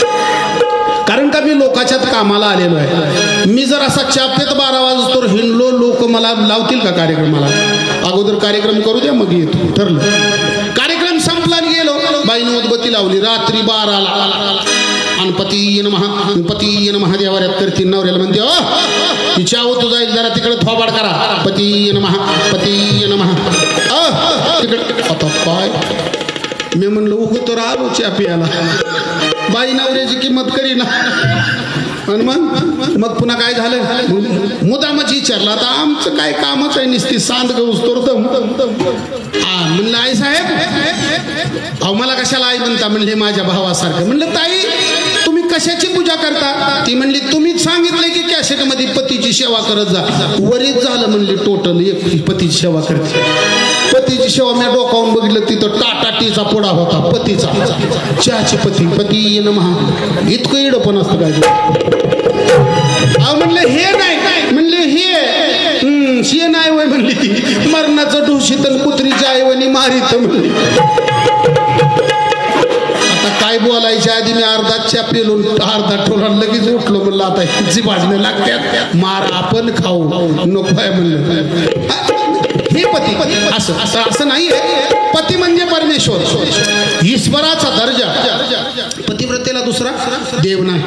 कारण का मी लोकाच्यात कामाला आलेलो आहे. मी जर असा चहा पेत 12 वाजतो हिंडलो, लोक मला लावतील का कार्यक्रमाला? अगोदर कार्यक्रम करू द्या मग येतो. ठरलं. कार्यक्रम संपला आणि गेलो. बाईनं उदबत्ती लावली रात्री 12ला. आणि पती महादेवाऱ्यात करतील. नवऱ्याला म्हणते तिच्या तू जाईल जरा तिकडे थोबाड करा. पती तिकडे आता पाय. मी म्हणलं उगो तर आलो च्या पियाला. बाई नवऱ्याची किंमत करी ना. आणि मग पुन्हा काय झालं, मुदामच विचारला. आता आमचं काय कामच आहे, नुसती सांद गौस्तोर. म्हणलं आई साहेब अहो मला कशाला आई म्हणता? म्हणले माझ्या भावासारखं. म्हणलं ताई तुम्ही कशाची पूजा करता? ती म्हणली तुम्हीच सांगितलंय की कॅसेटमध्ये पतीची सेवा करत जा. वरीच झालं म्हणली टोटल एक पतीची सेवा करते. पतीची सेवा मी डोकावून बघितलं, तिथं टाटाटीचा पुडा होता पतीचा. चहाची पती नमः. इतकं इडं पण असतं काय? म्हणलं हे नाही, म्हणले हे नाही वय म्हणली. ती मरणाचं ढोशीत कुत्रीच्या आईवणी मारित म्हणली. आता काय बोलायच्या आधी मी अर्धा च्या पेलून अर्धा ठोला लगेच उठलो. म्हणलं आता ह्याची भाजणं लागतात, मार आपण खाऊ नको आहे म्हणलं. हे पती असं नाही. पती म्हणजे परमेश्वर, ईश्वराचा दर्जा. पतिव्रतेला दुसरा देव नाही.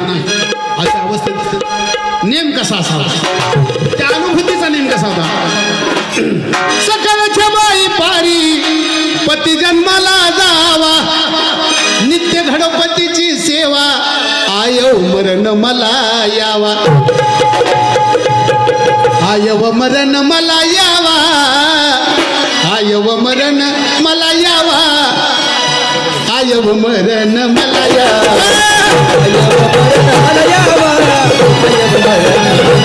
अशा अवस्थेत नेम कसा असावा, त्या अनुभूतीचा नेम कसा होता? सकाळच्या बाई पारी पती जन्माला जावा, नित्य घडपतीची सेवा, आयव मरण मला यावा, आयव मरण मला यावा, आयव मरण मला यावा, आयव मरण मला यावा, आयव मरण मला यावा, आयव मरण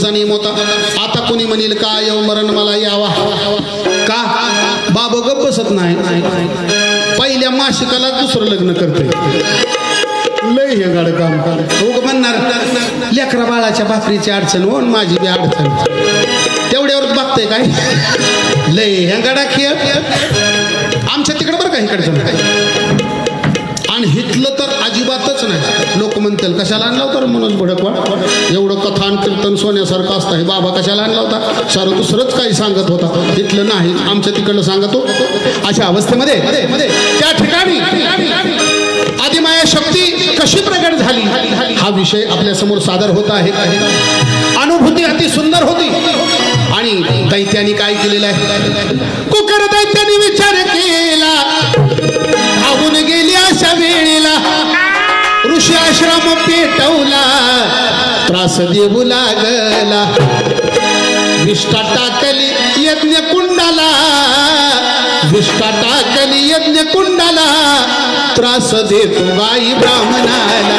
जन्माचा नियम होता. आता कोणी म्हणेल का येऊ मरण मला यावा का बाबा गप्प बसत नाही. पहिल्या मासिकाला दुसरं लग्न करते लय हे गाड काम हो म्हणणार लेकरा बाळाच्या भाकरीची अडचण हो माझी बी अडचण तेवढ्यावर बघताय काय लय ह्या गाडा खेळ आमच्या तिकडे बरं का इकडचं आणि हितलं तर अजिबातच नाही. लोक म्हणतील कशाला आणला होता म्हणून भडकवा एवढं कथान कीर्तन सोन्यासारखं असतं हे बाबा कशाला आणला होता सारं दुसरंच काही सांगत होता. हितलं नाही आमच्या तिकडलं सांगतो. अशा अवस्थेमध्ये त्या ठिकाणी आदिमाया शक्ती कशी प्रगट झाली हा विषय आपल्या समोर सादर होत आहे. अनुभूती अति सुंदर होती आणि दैत्याने काय केलेलं आहे कुकर दैत्याने विचार केला धावून गेली अशा वेळेला ऋषी आश्रम पेटवला त्रास देऊ लागला विष्ठा टाकली यज्ञ कुंडाला विष्ठा टाकली यज्ञ कुंडाला त्रास देतो गाई ब्राह्मणाला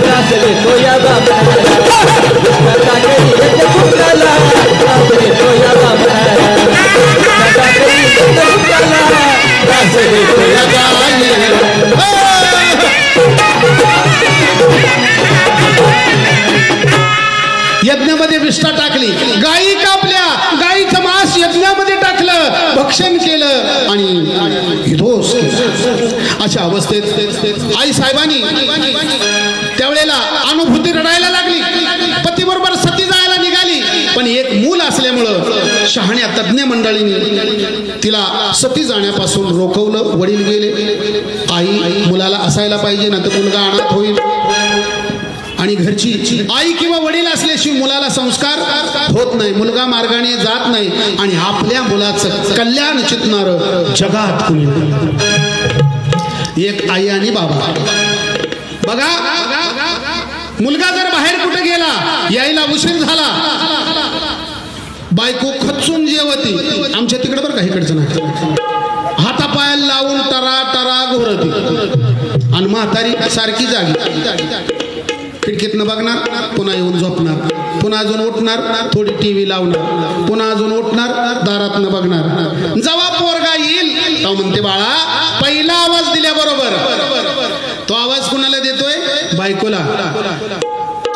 त्रास देतो या यज्ञामध्ये विष्ठा टाकली गायी कापल्या गायीचं मांस यज्ञामध्ये टाकलं भक्षण केलं आणि विध्वंस अशा अवस्थेत आई साहेबांनी त्यावेळेला अनुभूती रडायला लागली. पतीबरोबर सती जायला निघाली पण एक मूल असल्यामुळं शहाण्या तज्ञ मंडळींनी तिला सती जाण्यापासून रोखवलं. वडील गेले आई मुलाला असायला पाहिजे ना तर मुलगा अनाथ होईल आणि घरची आई किंवा वडील असल्याशिवाय मुलाला संस्कार होत नाही मुलगा मार्गाने जात नाही आणि आपल्या मुलाचं कल्याण चितणारं जगात कुणी एक आई आणि बाबा. बघा मुलगा जर बाहेर कुठे गेला यायला उशीर झाला बायको खचून जेवती आमच्या तिकडे बरं का इकडचं नाही हातापायाला लावून टरा टरा घोरती आणि म्हातारी सारखी जागी खिडकीतनं बघणार पुन्हा येऊन झोपणार पुन्हा अजून उठणार थोडी टीव्ही लावणार पुन्हा अजून उठणार दारातनं बघणार जेव्हा पोरगा येईल तो म्हणते बाळा पहिला आवाज दिल्याबरोबर तो आवाज कुणाला देतोय बायकोला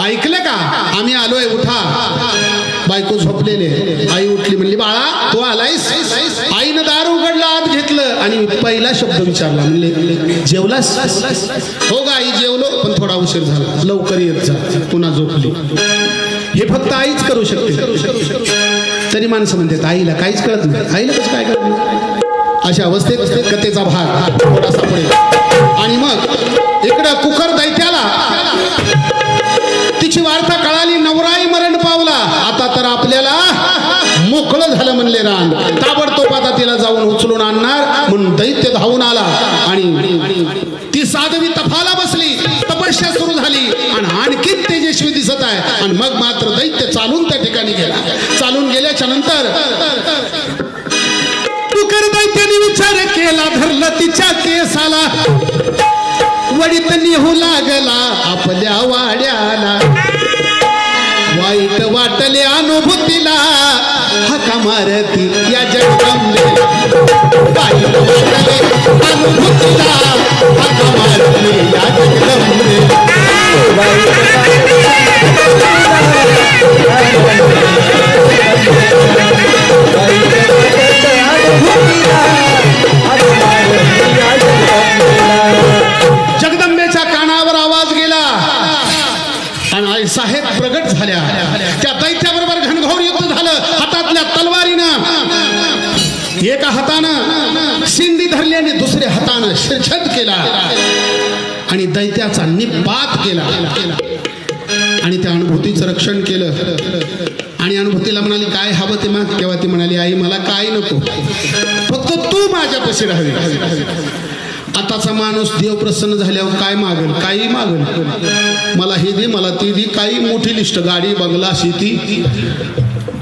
ऐकलं का आम्ही आलोय उठा बायको झोपलेले आई उठली म्हणली बाळा तू आलायस आईनं दार उघडलं आत घेतलं आणि पहिला शब्द विचारला म्हणले जेवलास हो ग आई जेवलो पण थोडा उशीर झाला लवकर येत जा पुन्हा झोपली. हे फक्त आईच करू शकते तरी माणसं म्हणतात आईला काहीच कळत नाही आईला कसं काय कळत नाही. अशा अवस्थेत कथेचा भाग थोडासा पुढे आणि मग इकडं कुकर दैत्याला तिची वार्ता कळाली नवराई मरण पावला आता तर आपल्याला मोकळं झालं म्हणले रान ताबडतोब आता तिला जाऊन उचलून आणणार म्हणून दैत्य धावून आला आणि ती साध्वी तपाला बसली तपस्या सुरू झाली आणि आणखीन तेजस्वी दिसत आहे आणि मग मात्र दैत्य चालून त्या ठिकाणी गेला. चालून गेल्याच्या नंतर कुकर दैत्याने विचार केला धरलं तिच्या केसाला वडीत निहू लागला आपल्या वाड्याला वाईट वाटले अनुभूतीला हाका मारती या जगदंबे वाईट वाटले अनुभूतीला हाका मारती या जगदंबे जगदंबेच्या कानावर आवाज गेला आणि आई साहेब प्रगट झाल्या. त्या दैत्याबरोबर घनघोर युद्ध झालं. हातातल्या तलवारीनं एका हातानं सिंधी धरली आणि दुसऱ्या हातानं शिरछेद केला आणि दैत्याचा निपात केला आणि त्या अनुभूतीचं रक्षण केलं. आणि अनुभूतीला म्हणाली काय हवं ते मग तेव्हा ती म्हणाली आई मला काय नको फक्त तू माझ्यापाशी राहावी. आताचा माणूस देव प्रसन्न झाल्यावर काय मागेल, काही मागेल, मला हे दे, मला ते दे, काही मोठी लिस्ट, गाडी, बंगला, शेती.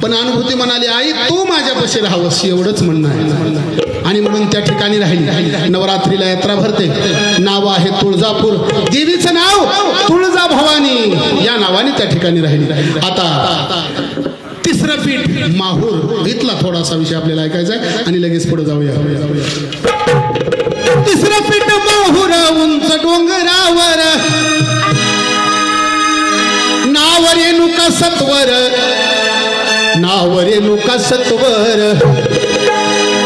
पण अनुभूती म्हणाली, आई तू माझ्यापाशी राहावंस, एवढंच म्हणणं आहे. आणि म्हणून त्या ठिकाणी राहिली. नवरात्रीला यात्रा भरते, नाव आहे तुळजापूर, देवीचं नाव तुळजा भवानी, या नावाने त्या ठिकाणी राहिली. आता तिसरं पीठ माहूर, इथला थोडासा विषय आपल्याला ऐकायचा आहे आणि लगेच पुढे जाऊया. तिसरं पीठ माहूर, उंच डोंगरावर, नाव रेणुका सत्वर, नाव रेणुका सत्वर,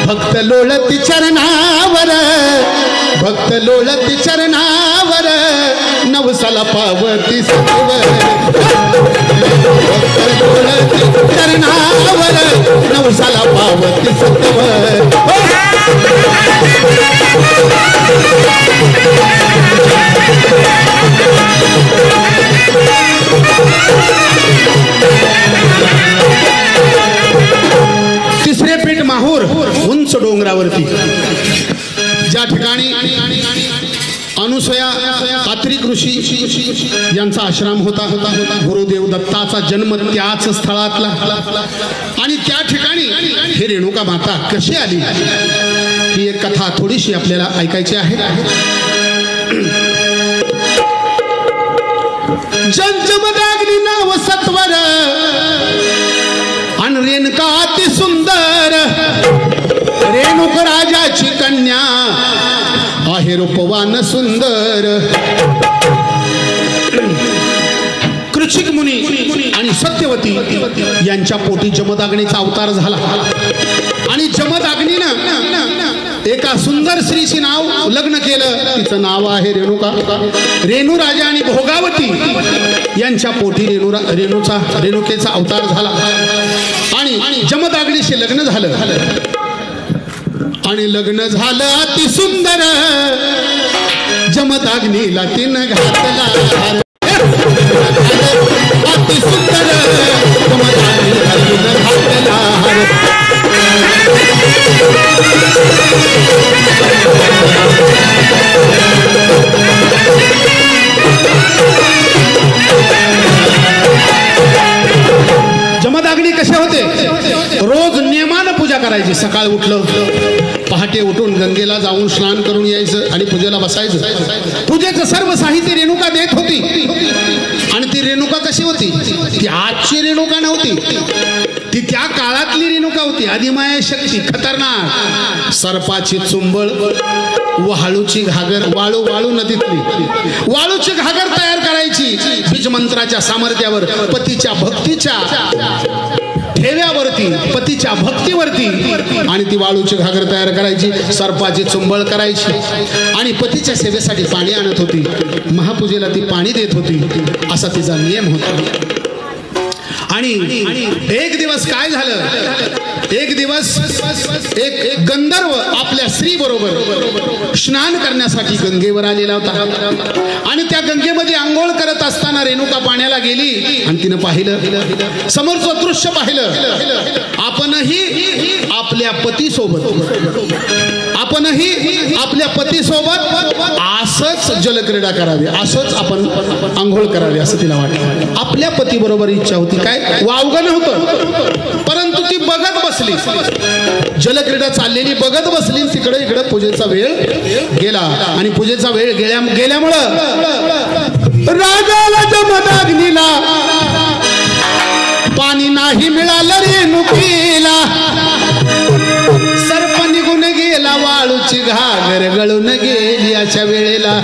भक्त लोळती चरणावर, भक्त लोळती चरणावर, नवसाला पावती सत्वर, भक्त लोळती चरणावर, नवसाला पावती सत्वर. तिसरे पीठ माहूर, उंच डोंगरावरती, ज्या ठिकाणी अनुसया कात्रिक ऋषी यांचा आश्रम होता. गुरुदेव दत्ताचा जन्म त्याच स्थळातला. आणि त्या ठिकाणी हे रेणुका माता कशी आली, ही एक कथा थोडीशी आपल्याला ऐकायची आहे. जंजमदाग्नी नाव सत्वर, आणि रेणुका अति सुंदर, रेणुक राजाची कन्या आहे रूपवान सुंदर. कृच्छिक मुनी आणि सत्यवती यांच्या पोटी जमदाग्नीचा अवतार झाला. आणि जमदाग्नीनं एका सुंदर स्त्रीचे नाव लग्न केलं, तिचं नाव आहे रेणुका. रेणू राजा आणि भोगावती यांच्या पोटी रेणुकेचा अवतार झाला. आणि जमदाग्नीशी लग्न झालं. आणि लग्न झालं अति सुंदर, जमदाग्नीला तिनं घातला हार. अति सुंदर, जमदाग्नीला तिनं घातला हार. जमदाग्नी कसे होते, रोज नियमानं पूजा करायची. सकाळ उठलं, पहाटे उठून गंगेला जाऊन स्नान करून यायचं आणि पूजेला बसायचं. पूजेचं सर्व साहित्य रेणुका देत होती. आणि ती रेणुका कशी होती, ती आजची रेणुका नव्हती, ती त्या काळातली रेणुका होती. अधिमाया शक्ती, खतरनाक. सर्पाची चुंबळ, वाळूची घागर, वाळू नदीतली वाळूची घागर तयार करायची बीज मंत्राच्या सामर्थ्यावर, पतीच्या भक्तीच्या ठेव्यावरती, पतीच्या भक्तीवरती. आणि ती वाळूची घागर तयार करायची, सर्पाची चुंबळ करायची आणि पतीच्या सेवेसाठी पाणी आणत होती. महापूजेला ती पाणी देत होती, असा तिचा नियम होता. आणि एक दिवस काय झालं, एक दिवस एक गंधर्व आपल्या स्त्री बरोबर स्नान करण्यासाठी गंगेवर आलेला होता. आणि त्या गंगेमध्ये आंघोळ करत असताना रेणुका पाण्याला गेली आणि तिनं पाहिलं, समोरचं दृश्य पाहिलं. आपणही आपल्या पतीसोबत असंच जलक्रीडा करावी, असंच आपण आंघोळ करावी असं तिला वाटलं. आपल्या पती बरोबर इच्छा होती, काय वावगं नव्हतं, परंतु ती बघत बसली, जलक्रीडा चाललेली बघत बसली. तिकडे इकडे पूजेचा वेळ गेला. आणि पूजेचा वेळ गेल्यामुळं रागाला जमदाग्नीला पाणी नाही मिळालं रेणुकीला. सर्प निघून गेला, वाळूची घागर गळून गेली. अशा वेळेला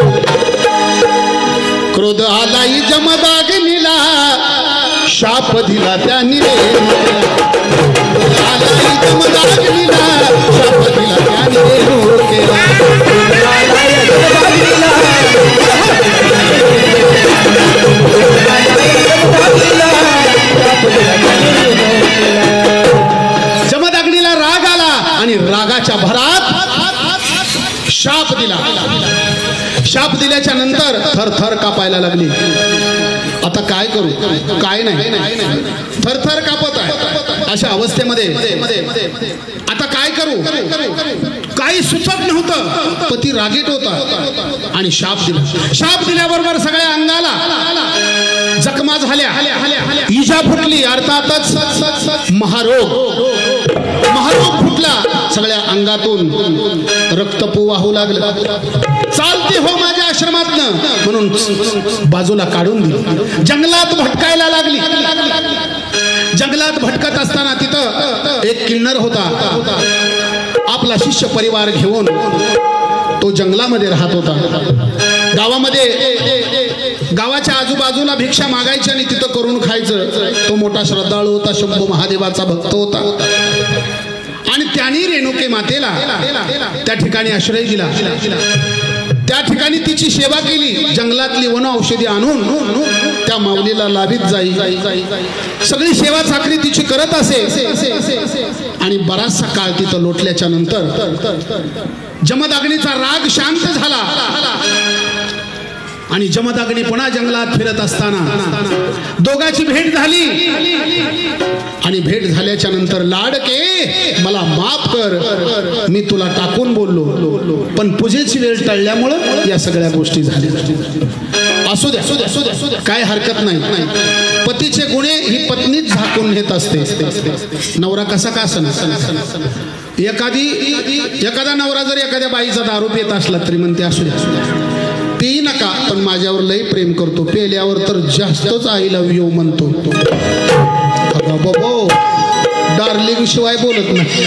क्रोध आलाही जमदाग्नीला, शाप दिला त्यांनी आलाही जमदाग्नीला, शाप दिला त्यांनी रेणुकेला. जमदाग्नीला राग आला आणि रागाच्या भरात शाप दिला. शाप दिल्याच्या नंतर थरथर कापायला लागली. आता काय करू, काय नाही, थरथर कापत आहे. अशा अवस्थेमध्ये आता काय करू, काही सुचत नव्हतं. पती रागीट होता आणि शाप दिला. शाप दिल्याबरोबर सगळ्या अंगाला जखमा झाल्या, इजा फुटली, अर्थातच महारोग फुटला. सगळ्या अंगातून रक्तपू वाहू लागलं. चालते हो माझ्या आश्रमातनं म्हणून बाजूला काढून दिलं. जंगलात भटकायला लागली. जंगलात भटकत असताना तिथं एक किन्नर होता. आपला शिष्य परिवार घेऊन तो जंगलामध्ये राहत होता. गावाच्या आजूबाजूला भिक्षा मागायची आणि तिथं करून खायचं. तो मोठा श्रद्धाळू होता, शंभू महादेवाचा भक्त होता आणि त्यांनी रेणुके मातेला त्या ठिकाणी आश्रय दिला. त्या ठिकाणी तिची सेवा केली. जंगलातली वन औषधी आणून त्या माऊलीला लाभित जाई. सगळी सेवा चाकरी तिची करत असे. आणि बराचसा काळ तिथं लोटल्याच्या नंतर जमदाग्नीचा राग शांत झाला आणि जमदाग्नी पुन्हा जंगलात फिरत असताना दोघांची भेट झाली. आणि भेट झाल्याच्या नंतर, लाडके मला माफ कर, मी तुला टाकून बोललो, पण पूजेची वेळ टळल्यामुळं या सगळ्या गोष्टी झाल्या. असू द्या, काय हरकत नाही. पतीचे गुन्हे ही पत्नीच झाकून घेत असते. नवरा कसा का असना. एखादा नवरा जर एखाद्या बाईचा दारू पित असला तरी म्हणते असू द्या, पी नका, पण माझ्यावर लई प्रेम करतो, पेल्यावर तर जास्तच आय लव्ह यू म्हणतो. बाबो डार्लिंग शिवाय बोलत नाही.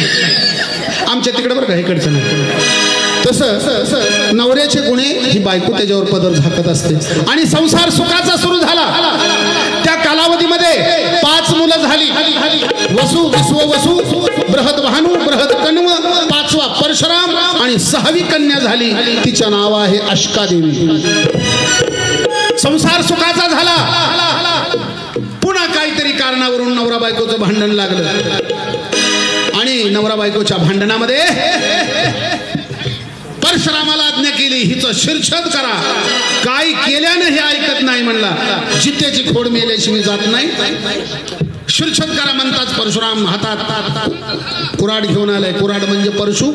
आमच्या तिकडे बरं का, इकडचं नाही. तसं नवऱ्याचे गुन्हे ही बायको त्याच्यावर पदर झाकत असते. आणि संसार सुखाचा सुरू झाला. त्या कालावधीमध्ये 5 मुलं झाली. वसु, विश्ववसु, बृहद भानू, बृहद कण्व, 5वा परशुराम आणि 6वी कन्या झाली. तिचं नाव आहे अष्कादेवी. संसार सुखाचा झाला. पुन्हा काहीतरी कारणावरून नवरा बायकोचं भांडण लागलं आणि नवरा बायकोच्या भांडणामध्ये परशुरामाला आज्ञा केली, हिचं शिरछेद करा. काय केल्यानं हे ऐकत नाही म्हणला. जितेची खोड मेल्याशिवाय जात नाही. शिरछेद करा म्हणताच परशुराम हातात कुऱ्हाड घेऊन आलाय. कुऱ्हाड म्हणजे परशु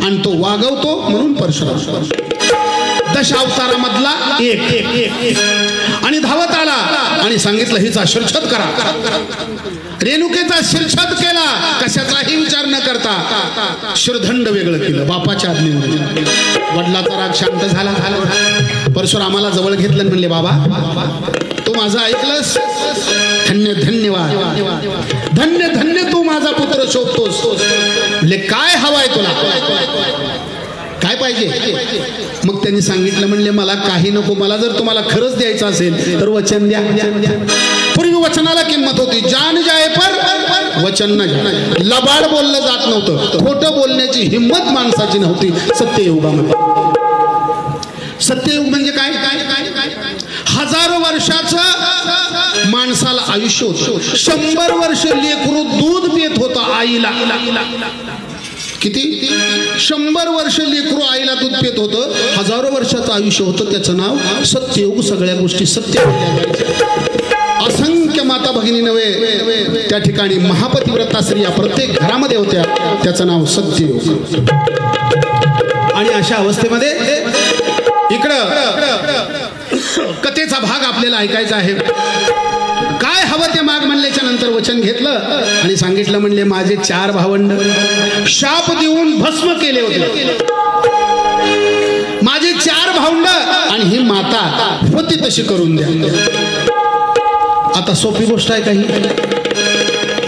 आणि तो वागवतो म्हणून परशुराम. दशावतारामधला एक आणि धावत आला आणि सांगितलं हिचा शिरछेद करा. रेणुकेचा शिरछेद केला, कशाचाही विचार न करता. शिरदंड वेगळं केलं बापाच्या आज्ञेने. वडिलाचा राग शांत झाला. परशुरामाला जवळ घेतलं म्हणले, बाबा तू माझं ऐकलंस, धन्य धन्यवाद, धन्य धन्य तू माझा पुत्र शोधतोस. म्हणले काय हवाय तुला, काय पाहिजे. मग त्यांनी सांगितलं, म्हणले मला काही नको, मला जर तुम्हाला खरंच द्यायचं असेल तर वचन द्या. पूर्वी वचनाला किंमत होती. जान जाय पर वचन न जाय. लबाड बोललं जात नव्हतं. खोटं बोलण्याची हिंमत माणसाची नव्हती सत्ययुगामध्ये. सत्ययुग म्हणजे काय, हजारो वर्षाचं माणसाला आयुष्य होतं. 100 वर्ष लेकरू दूध पित होतं आईला. किती, 100 वर्ष लेकरू आईला दूध पित होतं. हजारो वर्षाचं आयुष्य होतं. त्याचं नाव सत्ययुग. सगळ्या गोष्टी सत्य. असंख्य माता भगिनी नव्हे, त्या ठिकाणी महापतिव्रता स्त्रिया प्रत्येक घरामध्ये होत्या. त्याचं नाव सत्ययुग. आणि अशा अवस्थेमध्ये इकडं कथेचा भाग आपल्याला ऐकायचा आहे. काय हवं ते माग म्हणल्याच्या नंतर वचन घेतलं आणि सांगितलं, म्हणले माझे 4 भावंड शाप देऊन भस्म केले होते. माझे 4 भावंड आणि ही माता होती तशी करून द्या. आता सोपी गोष्ट आहे काही.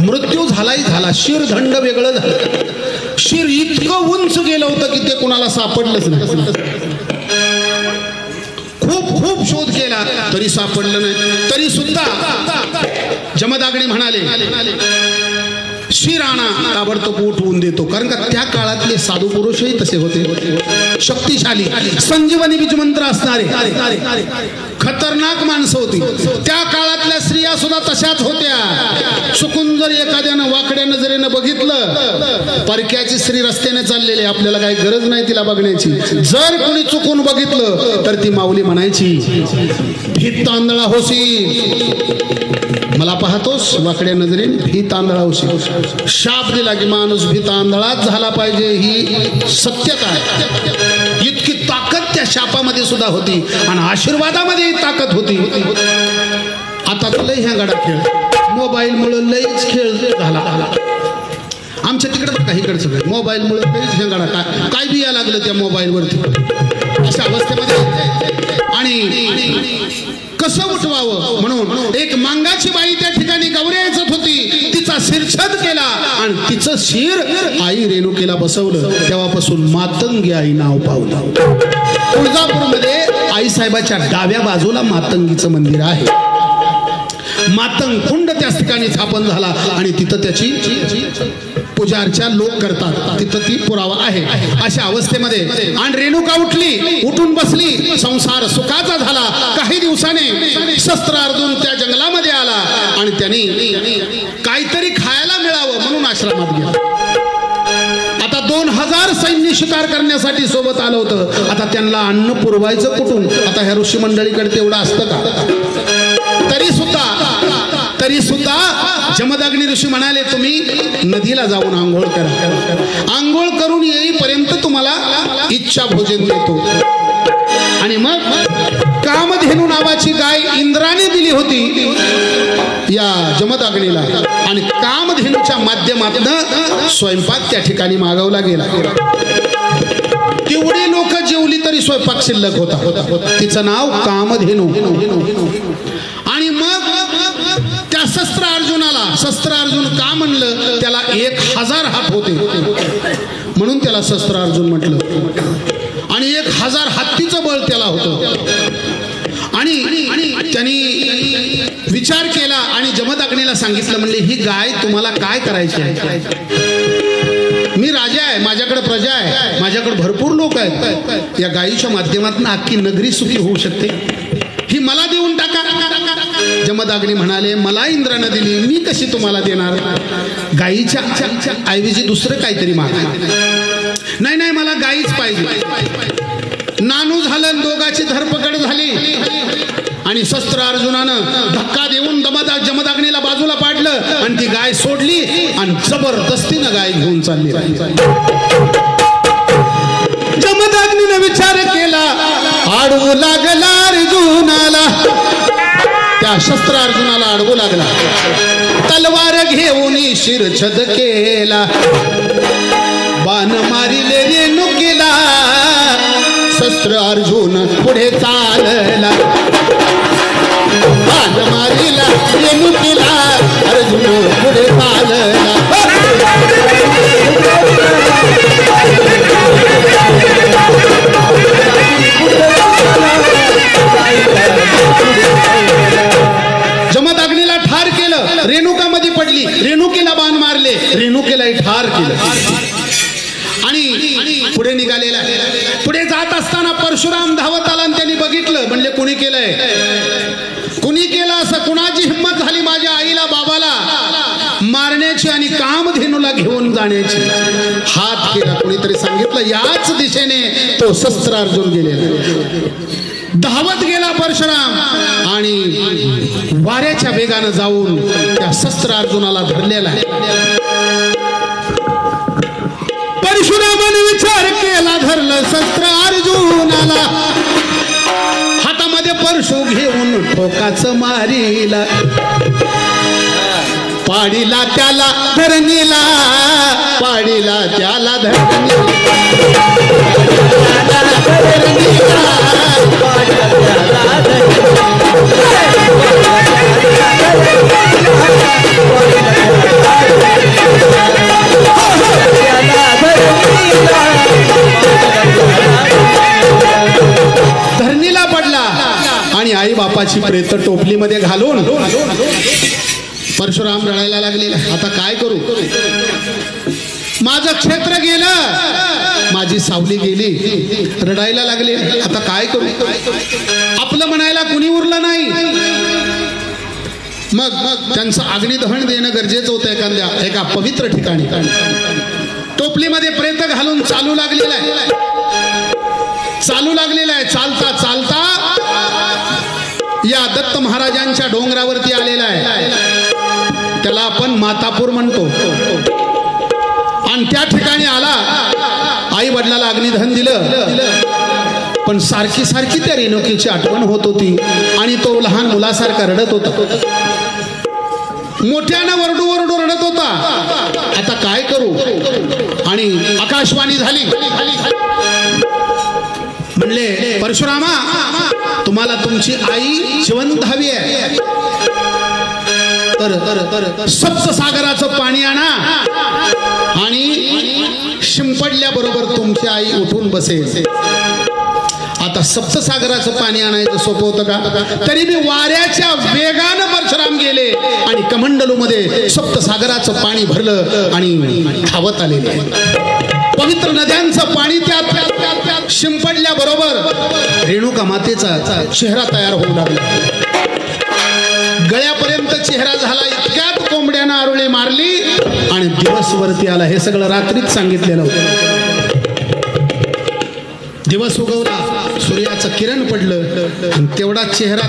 मृत्यू झालाही झाला. शिरदंड वेगळं झालं. शिर इतकं उंच गेलं होतं की ते कोणाला सापडलंच नाही. खूप शोध केला तरी सापडलं नाही. तरी सुद्धा जमदाग्नी म्हणाले, शिर आणा, ताबडतोब उठवून देतो. कारण का त्या काळातले साधू पुरुषही तसे होते. शक्तिशाली, संजीवनी बीज मंत्र असणारे खतरनाक माणसं होती. त्या काळातल्या स्त्रिया सुद्धा तशाच होत्या. चुकून जर एखाद्यानं वाकड्या नजरेनं बघितलं, परक्याची स्त्री रस्त्याने चाललेली, आपल्याला काही गरज नाही तिला बघण्याची. जर कोणी चुकून बघितलं तर ती माऊली म्हणायची, भीत तांदळा होशी. मला पाहतोस वाकड्या नजरेने भी तांदळावशी शाप दिला की माणूस भी तांदळात झाला पाहिजे ही सत्यता आहे. इतकी ताकद त्या शापामध्ये सुद्धा होती आणि आशीर्वादामध्ये ताकद होती. आता तर लय ह्या गाडा खेळ मोबाईलमुळे लयच खेळ झाला. आमच्या तिकडे बघा इकडचं काय मोबाईलमुळे लयच ह्या गाडा काय बी या लागलं त्या मोबाईलवरती अशा अवस्थेमध्ये. आणि कसं उठवावं म्हणून एक मांगाची बाई त्या ठिकाणी गौऱ्याचत होती. तिचा शिरछेद केला आणि तिचं शिर आई रेणुकेला बसवलं. तेव्हापासून मातंगी आई नाव पावलं. तुळजापूरमध्ये आई साहेबाच्या डाव्या बाजूला मातंगीचं मंदिर आहे. मातंग कुंड त्याच ठिकाणी स्थापन झाला आणि तिथं त्याची पूजा अर्चा लोक करतात. तिथं ती पुरावा आहे. अशा अवस्थेमध्ये आणि रेणुका उठली उठून बसली. संसार सुखाचा झाला. काही दिवसाने शस्त्र अर्जुन त्या जंगलामध्ये आला आणि त्यांनी काहीतरी खायला मिळावं म्हणून आश्रमात गेला. आता 2000 सैन्य शिकार करण्यासाठी सोबत आलं होतं. आता त्यांना अन्न पुरवायचं कुठून. आता ह्या ऋषी मंडळीकडे तेवढं असतं का. तरी सुद्धा जमदग्नी ऋषी म्हणाले तुम्ही नदीला जाऊन आंघोळ करा. आंघोळ करून येईपर्यंत तुम्हाला इच्छा भोजन देतो. आणि मग कामधेनू नावाची गाय इंद्राने दिली होती या जमदग्नीला आणि कामधेनूच्या माध्यमातून स्वयंपाक त्या ठिकाणी मागवला गेला. तेवढी लोक जेवली तरी स्वयंपाक शिल्लक होता. तिचं नाव कामधेनू. आणि मग त्या शस्त्र अर्जुन का म्हणलं त्याला 1000 हात होते म्हणून त्याला शस्त्र अर्जुन म्हटलं. आणि 1000 हत्तीचं बळ त्याला होतं. आणि त्यांनी विचार केला आणि जमदग्नीला सांगितलं म्हणले ही गाय तुम्हाला काय करायची आहे. मी राजा आहे माझ्याकडे प्रजा आहे माझ्याकडे भरपूर लोक आहेत. या गायीच्या माध्यमातून अख्खी नगरी सुखी होऊ शकते. ही मला देऊन टाका. जमदग्नी म्हणाले मला इंद्रानं दिली मी कशी तुम्हाला देणार. गायीच्या ऐवजी दुसरं काहीतरी मागा. नाही मला गायीच पाहिजे. नानू झालं दोघाची धरपकड झाली आणि शस्त्र अर्जुनानं धक्का देऊन जमदग्नीला बाजूला पाडलं आणि ती गाय सोडली आणि जबरदस्तीनं गाय घेऊन चालली. जमदग्नीनं विचार केला आडवू लागला अर्जुनाला. त्या शस्त्र अर्जुनाला अडवू लागला. तलवार घेऊन शिरछेद केला. बाण मारिले रेणुकेला. शस्त्र अर्जुन पुढे चालला. बाण मारिला रेणुकेला. अर्जुन पुढे चालला. जमदग्नीला ठार केलं. रेणुका मध्ये पडली. रेणुकेला बाण मारले. रेणुकेलाही ठार केलं. आणि पुढे निघालेला पुढे जात असताना परशुराम धावत आला आणि त्यांनी बघितलं. म्हणले कुणी केलंय कुणी केलं असं. कुणाची हिंमत झाली माझ्या आईला बाबाला मारण्याची आणि कामधेनूला घेऊन जाण्याची. हात केला. कुणीतरी सांगितलं याच दिशेने तो शस्त्र अर्जुन गेलेला. धावत गेला परशुराम आणि वाऱ्याच्या वेगानं जाऊन त्या शस्त्र अर्जुनाला धरलेला आहे. परशुरामाने विचार केला धरलं शस्त्र अर्जुनाला. हातामध्ये परशु घेऊन ठोकाचं मारीला. पाडीला त्याला धरणीला. पाडीला त्याला धरणीला. धरणीला पडला आणि आई बापाची प्रेत टोपलीमध्ये घालून परशुराम रडायला लागले. आता काय करू. माझं क्षेत्र गेलं माझी सावली गेली. रडायला लागले. आता काय करू. आपलं म्हणायला कुणी उरलं नाही. मग त्यांचं अग्निदहन देणं गरजेचं होतं एका पवित्र ठिकाणी. टोपलीमध्ये प्रेत घालून चालू लागलेला आहे. चालता चालता या दत्त महाराजांच्या डोंगरावरती आलेला आहे. त्याला आपण मातापूर म्हणतो. आणि त्या ठिकाणी आला. आई वडिलाला अग्निधन दिलं, पण सारखी सारखी त्या रेणुकीची आठवण होत होती आणि तो लहान मुलासारखा रडत होता. मोठ्यानं वरडू वरडू रडत होता. आता काय करू? आणि आकाशवाणी झाली. म्हणले, परशुरामा, तुम्हाला तुमची आई जिवंत हवी आहे, तर सप्तसागराचं पाणी आणा आणि शिंपडल्याबरोबर तुमची आई उठून बसेल. आता सप्तसागराचं पाणी आणायचं सोपं होतं का? तरी मी वाऱ्याच्या वेगानं परशुराम गेले आणि कमंडलू मध्ये सप्तसागराचं पाणी भरलं आणि धावत आले. पवित्र नद्यांचं पाणी त्यात शिंपडल्याबरोबर रेणुका मातेचा चेहरा तयार होऊ लागला. गळ्यापर्यंत चेहरा झाला. इतक्यात कोंबड्यानं आरोळी मारली आणि दिवस वरती आला. हे सगळं रात्रीच सांगितलेलं होतं. दिवस उगवला, सूर्याचं किरण पडलं आणि तेवढा चेहरा,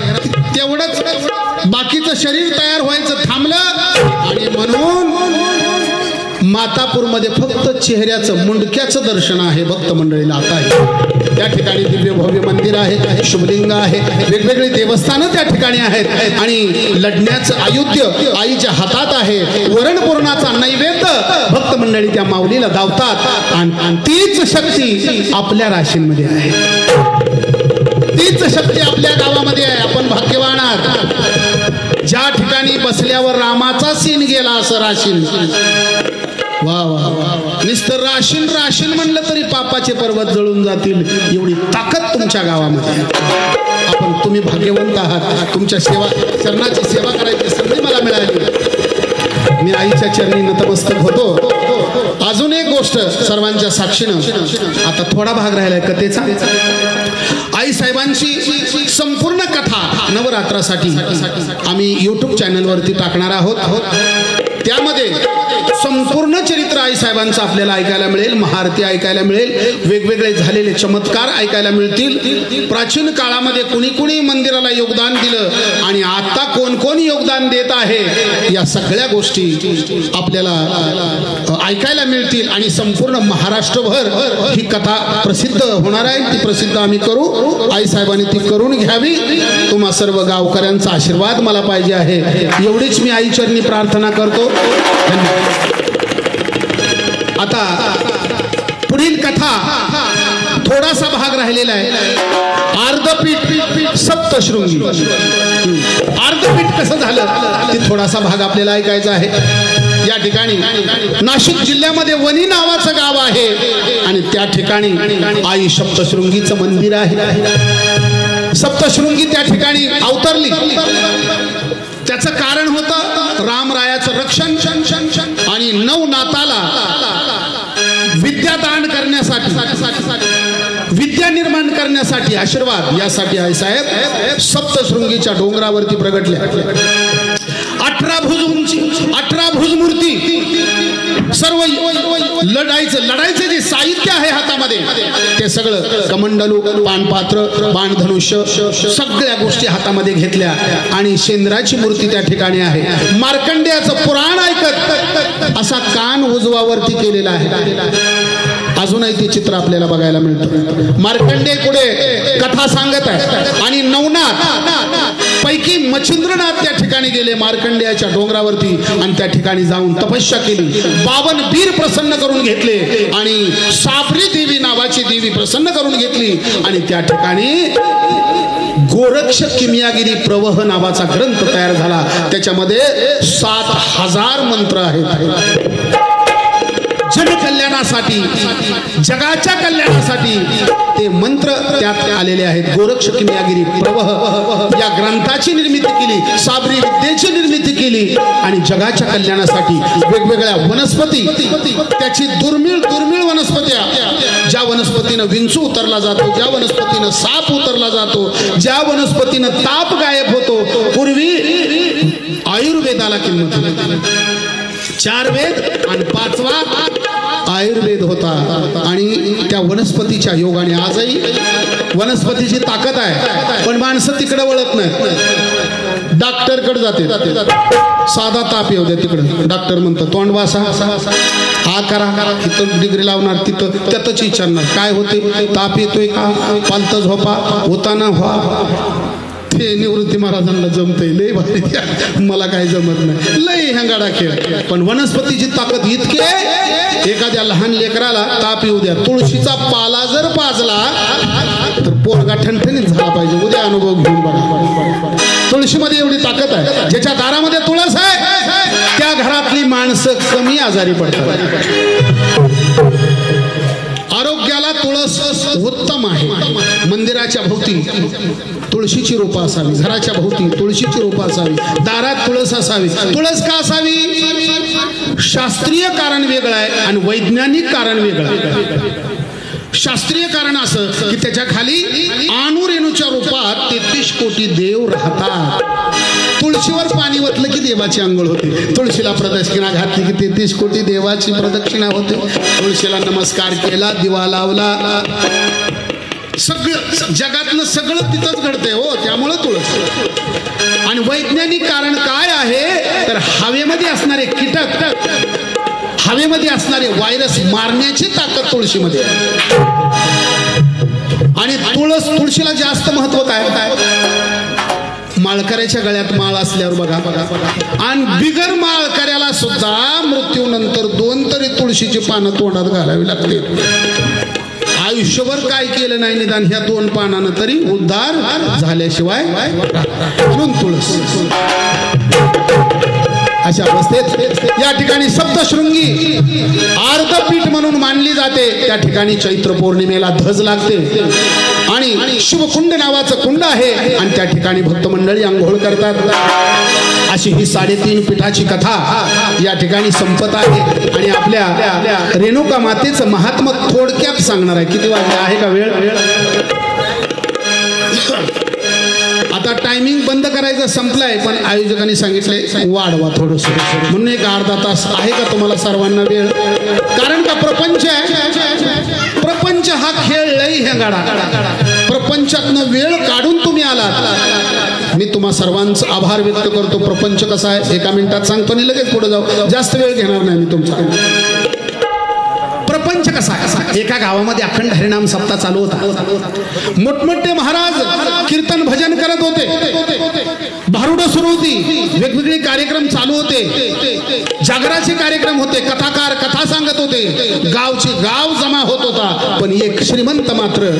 तेवढंच बाकीचं शरीर तयार व्हायचं थांबलं. आणि म्हणून मातापूरमध्ये फक्त चेहऱ्याचं, मुंडक्याचं दर्शन आहे भक्त मंडळीला आता आहे. त्या ठिकाणी दिव्य भव्य मंदिर आहे, शुभलिंग आहे, वेगवेगळी देवस्थानं त्या ठिकाणी आहेत. आणि लढण्याचं आयुध्य आईच्या हातात आहे. वरणपूर्णाचा नैवेद्य भक्त मंडळी त्या माऊलीला दावतात. आणि तीच शक्ती आपल्या राशींमध्ये आहे, तीच शक्ती आपल्या गावामध्ये आहे. आपण भाग्यवान आहात. ज्या ठिकाणी बसल्यावर रामाचा सीन गेला असं राशीन. वा वा वा. नुसतं राशीन राशीन म्हणलं तरी पापाचे पर्वत जळून जातील, एवढी ताकद तुमच्या गावामध्ये. आपण, तुम्ही भाग्यवंत आहात. तुमच्या सेवा, चरणाची सेवा करायची संधी मला मिळाली. मी आईच्या चरणी नतमस्तक होतो. अजून एक गोष्ट सर्वांच्या साक्षीनं, आता थोडा भाग राहिलाय कथेचा. आई साहेबांची संपूर्ण कथा नवरात्रासाठी आम्ही YouTube चॅनलवरती टाकणार आहोत. त्यामध्ये संपूर्ण चरित्र आई साहेबांचं आपल्याला ऐकायला मिळेल. महाआरती ऐकायला मिळेल, वेगवेगळे झालेले चमत्कार ऐकायला मिळतील. प्राचीन काळामध्ये कुणी कुणी मंदिराला योगदान दिलं आणि आता कोण कोण योगदान देत आहे, या सगळ्या गोष्टी आपल्याला ऐकायला मिळतील. आणि संपूर्ण महाराष्ट्रभर ही कथा प्रसिद्ध होणार आहे. ती प्रसिद्ध आम्ही करू. आई साहेबांनी ती करून घ्यावी. तुम्हा सर्व गावकऱ्यांचा आशीर्वाद मला पाहिजे आहे, एवढीच मी आई चरणी प्रार्थना करतो. आता पुढील कथा, थोडासा भाग राहिलेला आहे. अर्धपीठ सप्तशृंगी. अर्धपीठ कसं झालं ते थोडासा भाग आपल्याला ऐकायचा आहे. या ठिकाणी नाशिक जिल्ह्यामध्ये वणी नावाचं गाव आहे आणि त्या ठिकाणी आई सप्तशृंगीचं मंदिर आहे. सप्तशृंगी त्या ठिकाणी अवतरली. त्याचं कारण होतं रामरायाचं रक्षण आणि नवनाताला विद्यादान करण्यासाठी, विद्या निर्माण करण्यासाठी, आशीर्वाद यासाठी आई साहेब सप्तशृंगीच्या डोंगरावरती प्रगटल्या. 18 भुज उंची, 18 भुज मूर्ती, सर्व लढायचं जे साहित्य आहे हातामध्ये ते सगळं कमंडलू, पानपात्र, बाणधनुष्य, सगळ्या गोष्टी हातामध्ये घेतल्या. आणि शेंद्राची मूर्ती त्या ठिकाणी आहे. मार्कंडेयाचं पुराण ऐकत असा कान उजवावरती केलेला आहे. अजूनही ते चित्र आपल्याला बघायला मिळतं. मार्कंडेय पुढे कथा सांगत आहे आणि नवनाथ पैकी मच्छिंद्रनाथ त्या ठिकाणी गेले मार्कंडेयाच्या डोंगरावरती आणि त्या ठिकाणी जाऊन तपस्या केली. 52 वीर प्रसन्न करून घेतले आणि साबरी देवी नावाची देवी प्रसन्न करून घेतली. आणि त्या ठिकाणी गोरक्ष किमयागिरी प्रवह नावाचा ग्रंथ तयार झाला. त्याच्यामध्ये 7000 मंत्र आहेत. जनकल्याणासाठी, जगाच्या कल्याणासाठी ते मंत्र त्यात आलेले आहेत. गोरक्ष किमयागिरी प्रवह या ग्रंथाची निर्मिती केली, साबरी विद्येची निर्मिती केली आणि जगाच्या कल्याणासाठी वेगवेगळ्या वनस्पती, त्याची दुर्मिळ वनस्पत्या, ज्या वनस्पतीनं विंचू उतरला जातो, ज्या वनस्पतीनं साप उतरला जातो, ज्या वनस्पतीनं ताप गायब होतो, पूर्वी आयुर्वेदाला किंमत होती. 4 वेद आणि 5वा आयुर्वेद होता. आणि त्या वनस्पतीच्या योगाने आजही वनस्पतीची ताकद आहे. पण माणसं तिकडे वळत नाहीत, डॉक्टरकडे जाते. साधा ताप येऊ द्या तिकडं, डॉक्टर म्हणतो तोंड वासा, हा करा, तिथं डिग्री लावणार, तिथं त्यातच विचारणार काय होते, ताप येतोय का, पालत झोपा, होताना व्हा. ते निवृत्ती महाराजांना जमतंय, लय भारी, मला काय जमत नाही, लय हंगाडा खेळ. पण वनस्पतीची ताकद इतके, एखाद्या लहान लेकराला ताप येऊ द्या, तुळशीचा पाला जर पाजला तर पोरगा ठणठणीत झाला पाहिजे. उद्या अनुभव घेऊन बघा, तुळशीमध्ये एवढी ताकद आहे. ज्याच्या दारामध्ये तुळस आहे त्या घरातली माणसं कमी आजारी पडतात. आरोग्याला तुळस उत्तम आहे. मंदिराच्या भोवती तुळशीची रोपं असावी, घराच्या भोवती तुळशीची रोपं असावी, दारात तुळस असावी. तुळस का असावी? शास्त्रीय कारण वेगळं आहे आणि वैज्ञानिक कारण वेगळं आहे. शास्त्रीय कारण असं की त्याच्या खाली अणुरेणूच्या रूपात 33 कोटी देव राहतात. तुळशीवर पाणी ओतलं की देवाची अंघोळ होते. तुळशीला प्रदक्षिणा घातली की 33 कोटी देवाची प्रदक्षिणा होते. तुळशीला नमस्कार केला, दिवा लावला, सगळं जगातलं सगळं तिथंच घडतंय हो. त्यामुळं तुळस. आणि वैज्ञानिक कारण काय आहे तर हवेमध्ये असणारे कीटक, हवेमध्ये असणारे व्हायरस मारण्याची ताकद तुळशीमध्ये आहे. आणि तुळशीला जास्त महत्व काय, माळकऱ्याच्या गळ्यात माळ असल्यावर बघा, आणि बिगर माळकऱ्याला सुद्धा मृत्यूनंतर 2 तरी तुळशीची पानं तोंडात घालावी लागते. आयुष्यभर काय केलं नाही निदान ह्या 2 पानानं तरी उद्धार झाल्याशिवाय. म्हणून तुळस अशा अवस्थेत या ठिकाणी सप्तशृंगी आर्तपीठ म्हणून मानली जाते. त्या ठिकाणी चैत्र पौर्णिमेला धज लागते आणि शिवकुंड नावाचं कुंड आहे आणि त्या ठिकाणी भक्त मंडळी आंघोळ करतात. अशी ही 3.5 पीठाची कथा या ठिकाणी संपत आहे. आणि आपल्या रेणुका मातेचं महात्म्य थोडक्यात सांगणार आहे. किती वाजले आहे का वेळ? आता टायमिंग बंद करायचं संपलाय, पण आयोजकांनी सांगितलंय वाढवा थोडस, म्हणून एक अर्धा तास आहे का तुम्हाला सर्वांना वेळ? कारण का प्रपंच आहे, प्रपंच हा खेळ लई हेंगाडा. प्रपंचातनं वेळ काढून तुम्ही आलात, मी तुम्हा सर्वांचा आभार व्यक्त करतो. प्रपंच कसा आहे 1 मिनिटात सांगतो आणि लगेच पुढे जाऊ, जास्त वेळ घेणार नाही मी तुमचा. प्रपंच कसा आहे? एका गावामध्ये अखंड हरिनाम सप्ताह चालू होता. मोठमोठे महाराज कीर्तन भजन करत होते, भारुडं सुरू होती, वेगवेगळे कार्यक्रम चालू होते, जागराचे कार्यक्रम होते, कथाकार कथा सांगत होते, गाव जमा होत होता. पण एक श्रीमंत मात्र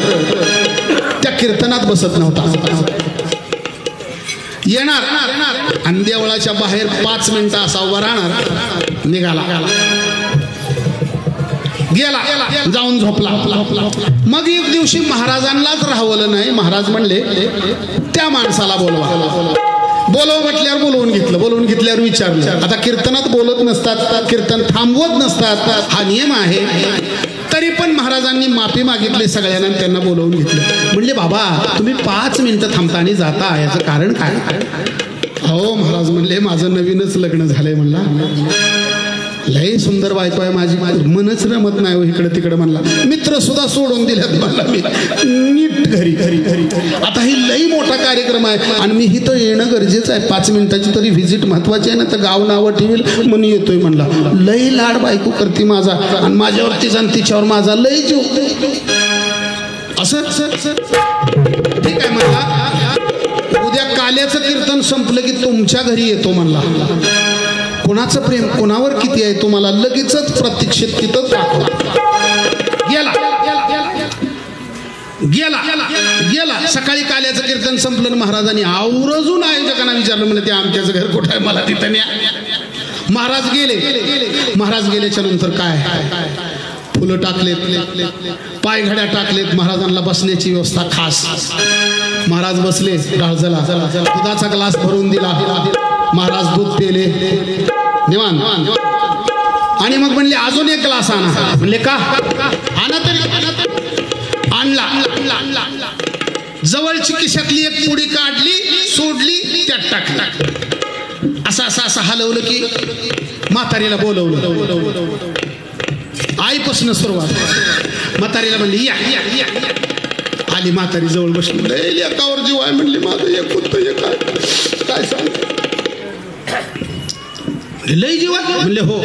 त्या कीर्तनात बसत नव्हता. येणार आणि देवळाच्या बाहेर 5 मिनिटं असा उभा राहणार, निघाला, गेला, जाऊन झोपला. मग एक दिवशी महाराजांनाच राहवलं नाही. महाराज म्हणले त्या माणसाला बोलवा. म्हटल्यावर बोलवून घेतल्यावर विचारलं. आता कीर्तनात बोलत नसतात, कीर्तन थांबवत नसतात, हा नियम आहे. तरी पण महाराजांनी माफी मागितली सगळ्यांना, त्यांना बोलवून घेतलं. म्हणले बाबा तुम्ही 5 मिनिटं थांबता आणि जाता, याचं कारण काय? हो महाराज म्हणले माझं नवीनच लग्न झालंय. म्हणला लय सुंदर बायको आहे माझी, मनच रमत नाही हो इकडे तिकडे. म्हणला मित्र सुद्धा सोडून दिल्यात म्हणला मी नीट घरी. आता ही लई मोठा कार्यक्रम आहे आणि मी इथं येणं गरजेचं आहे. 5 मिनिटाची तरी व्हिजिट महत्वाची आहे ना, तर गाव नावं ठेवील म्हणून येतोय. म्हणला लई लाड बायको करते माझा आणि माझ्यावरतीच आणि तिच्यावर माझा लई जीव. असं ठीक आहे म्हणला, उद्या काल्याचं कीर्तन संपलं की तुमच्या घरी येतो म्हणला. कोणाचं प्रेम कोणावर किती आहे तुम्हाला लगेचच प्रत्यक्षित तिथं दाखव. गेला सकाळी काल्याचं कीर्तन संपलं. महाराजांनी आवर्जून आयोजकांना विचारलं, म्हणजे ते आमच्याचं घर कुठं आहे, मला तिथं न्या. महाराज गेल्याच्या नंतर काय फुलं टाकलेत, पायघड्या टाकलेत, महाराजांना बसण्याची व्यवस्था खास. महाराज बसले, गाळजला, दुधाचा ग्लास भरून दिला, महाराज दूध पेले निवांत. आणि मग म्हणले अजून एक ग्लास आणा. म्हणले का? आणा तरी. आणला. जवळची खिशातली एक पुडी काढली, सोडली, त्यात टाकली. असा असं असं हलवलं की म्हातारीला बोलवलं. आईपासून सुरुवात. म्हातारीला म्हणली या. आली म्हातारी जवळ बसली. लय एकावर जीव आहे म्हणली माझं एक होतं एक काय सांग लय जीव आहे म्हणले हो.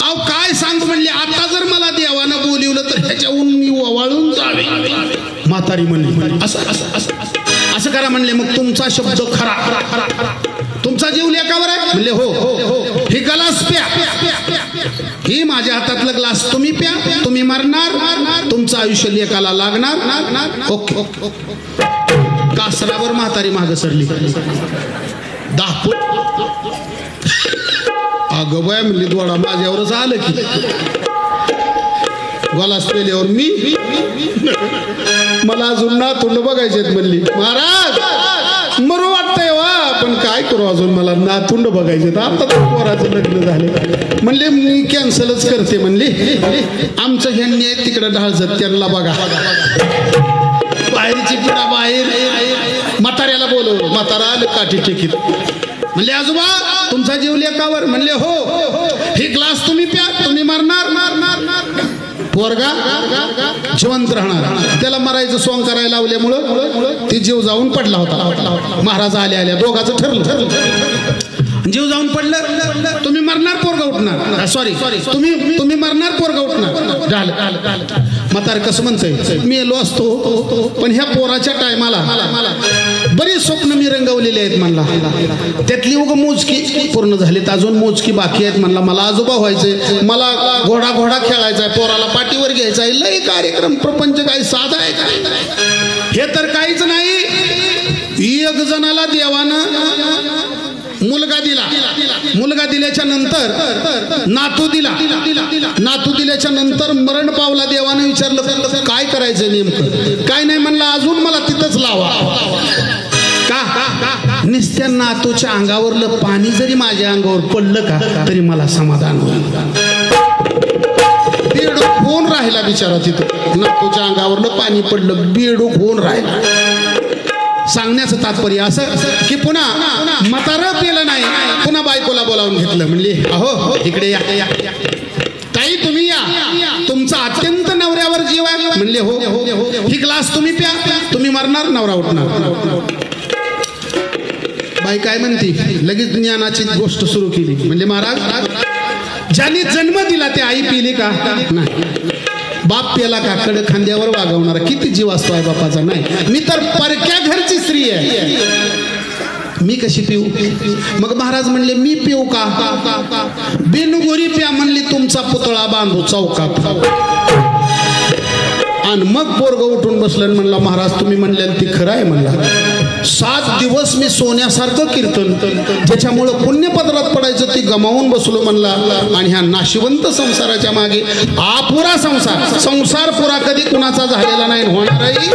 अहो काय सांगू म्हणले आता जर मला देवानं बोलिवलं तर ह्याच्याहून मी ओवाळून जावे. म्हातारी म्हणली असं करा म्हणले. मग तुमचा शब्द खरा तुमचा जीव लेकावर आहे म्हणले हो. ही ग्लास प्या. ही माझ्या हातातलं ग्लास तुम्ही प्या. तुम्ही मरणार तुमचं आयुष्य लेकाला लागणार. ओके. कासरावर म्हातारी मागं सरली. 10 फूट. अगं बाय म्हणली दोडा माझ्यावरच आलं की. ग्लास पेल्यावर मी मला अजून नातूंड बघायचे म्हणली. महाराज मरू वाटतंय वा पण काय करू अजून मला नातूंड बघायचे. आता तर पोराचं लग्न झाले म्हणले मी कॅन्सलच करते म्हणली. आमचं ह्यांनी आहे तिकडं ढाळजत त्यांना बघा. बाहेरची पिढा बाहेर. म्हाताऱ्याला बोलव. म्हातारा आलं काठी टेकीत. म्हणले आजोबा तुमचा जीव लेकावर म्हणले हो. ही ग्लास तुम्ही प्या तुम्ही मरणार. पोरगा जिवंत राहणार. त्याला मरायचं सोंग करायला लावल्यामुळं ती जीव जाऊन पडला होता. महाराज आल्या दोघांचं ठरलं. जीव जाऊन पडलं. तुम्ही मरणार पोरगा उठणार. सॉरी तुम्ही मरणार पोरगा उठणार. झालं. म्हातार कसं म्हणतंय मी एलो असतो पण ह्या पोराच्या टायमाला बरीच स्वप्न मी रंगवलेली आहेत म्हणला. त्यातली उग मोजकी पूर्ण झालीत. अजून मोजकी बाकी आहेत म्हणला. मला आजोबा व्हायचंय. मला घोडा खेळायचा आहे. पोराला पाठीवर घ्यायचा आहे. लय कार्यक्रम प्रपंच काही साधा आहे का हे तर काहीच नाही. एक जणाला देवानं मुलगा दिल्याच्या नंतर नातू दिल्याच्या नंतर मरण पावला. देवाने विचारलं काय करायचं नेमकं. काय नाही म्हणलं अजून मला तिथंच लावा. का निस्त्या नातूच्या अंगावरलं पाणी जरी माझ्या अंगावर पडलं का तरी मला समाधान होईल. बेडूक होऊन राहिला बिचारा तिथं. नातूच्या अंगावरलं पाणी पडलं बेडूक होऊन राहिला. सांगण्याचं तात्पर्य असं की पुन्हा म्हातारं पेलं नाही. पुन्हा बायकोला बोलावून घेतलं. म्हणले अहो इकडे या. ताई तुम्ही या. तुमचा अत्यंत नवऱ्यावर जीव आहे म्हणले हो. ही ग्लास तुम्ही प्या तुम्ही मरणार नवरा उठणार. बाई काय म्हणती लगेच ज्ञानाची गोष्ट सुरू केली. म्हणजे महाराज ज्याने जन्म दिला ते आई पिली का नाही. बाप पेला का कड खांद्यावर वागवणारा किती जीव असतो आहे बापाचा. नाही मी तर परक्या घरची स्त्री आहे मी कशी पिऊ. मग महाराज म्हणले मी पिऊ का. बिनगोरी प्या म्हणली तुमचा पुतळा बांधू चौकात. आणि मग पोरग उठून बसलं म्हणला महाराज तुम्ही म्हणलेलं ती खरं आहे म्हणला. 7 दिवस मी सोन्यासारखं कीर्तन ज्याच्यामुळं पुण्यपदरात पडायचं ती गमावून बसलो म्हणला. आणि ह्या नाशिवंत संसाराच्या मागे अपुरा संसार पुरा कधी कुणाचा झालेला नाही होणारही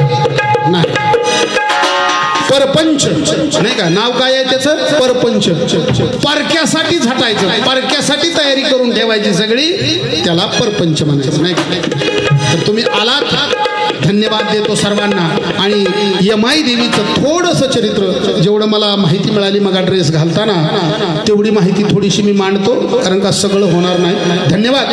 नाही. परपंच नाही का नाव काय आहे त्याचं परपंच. परक्यासाठी झटायचं परक्यासाठी तयारी करून ठेवायची सगळी त्याला परपंच म्हणायचं नाही का. तर तुम्ही आलात धन्यवाद देतो सर्वांना. आणि यमाई देवीचं थोडंसं चरित्र जेवढं मला माहिती मिळाली मग ड्रेस घालताना तेवढी माहिती थोडीशी मी मांडतो कारण का सगळं होणार नाही. धन्यवाद.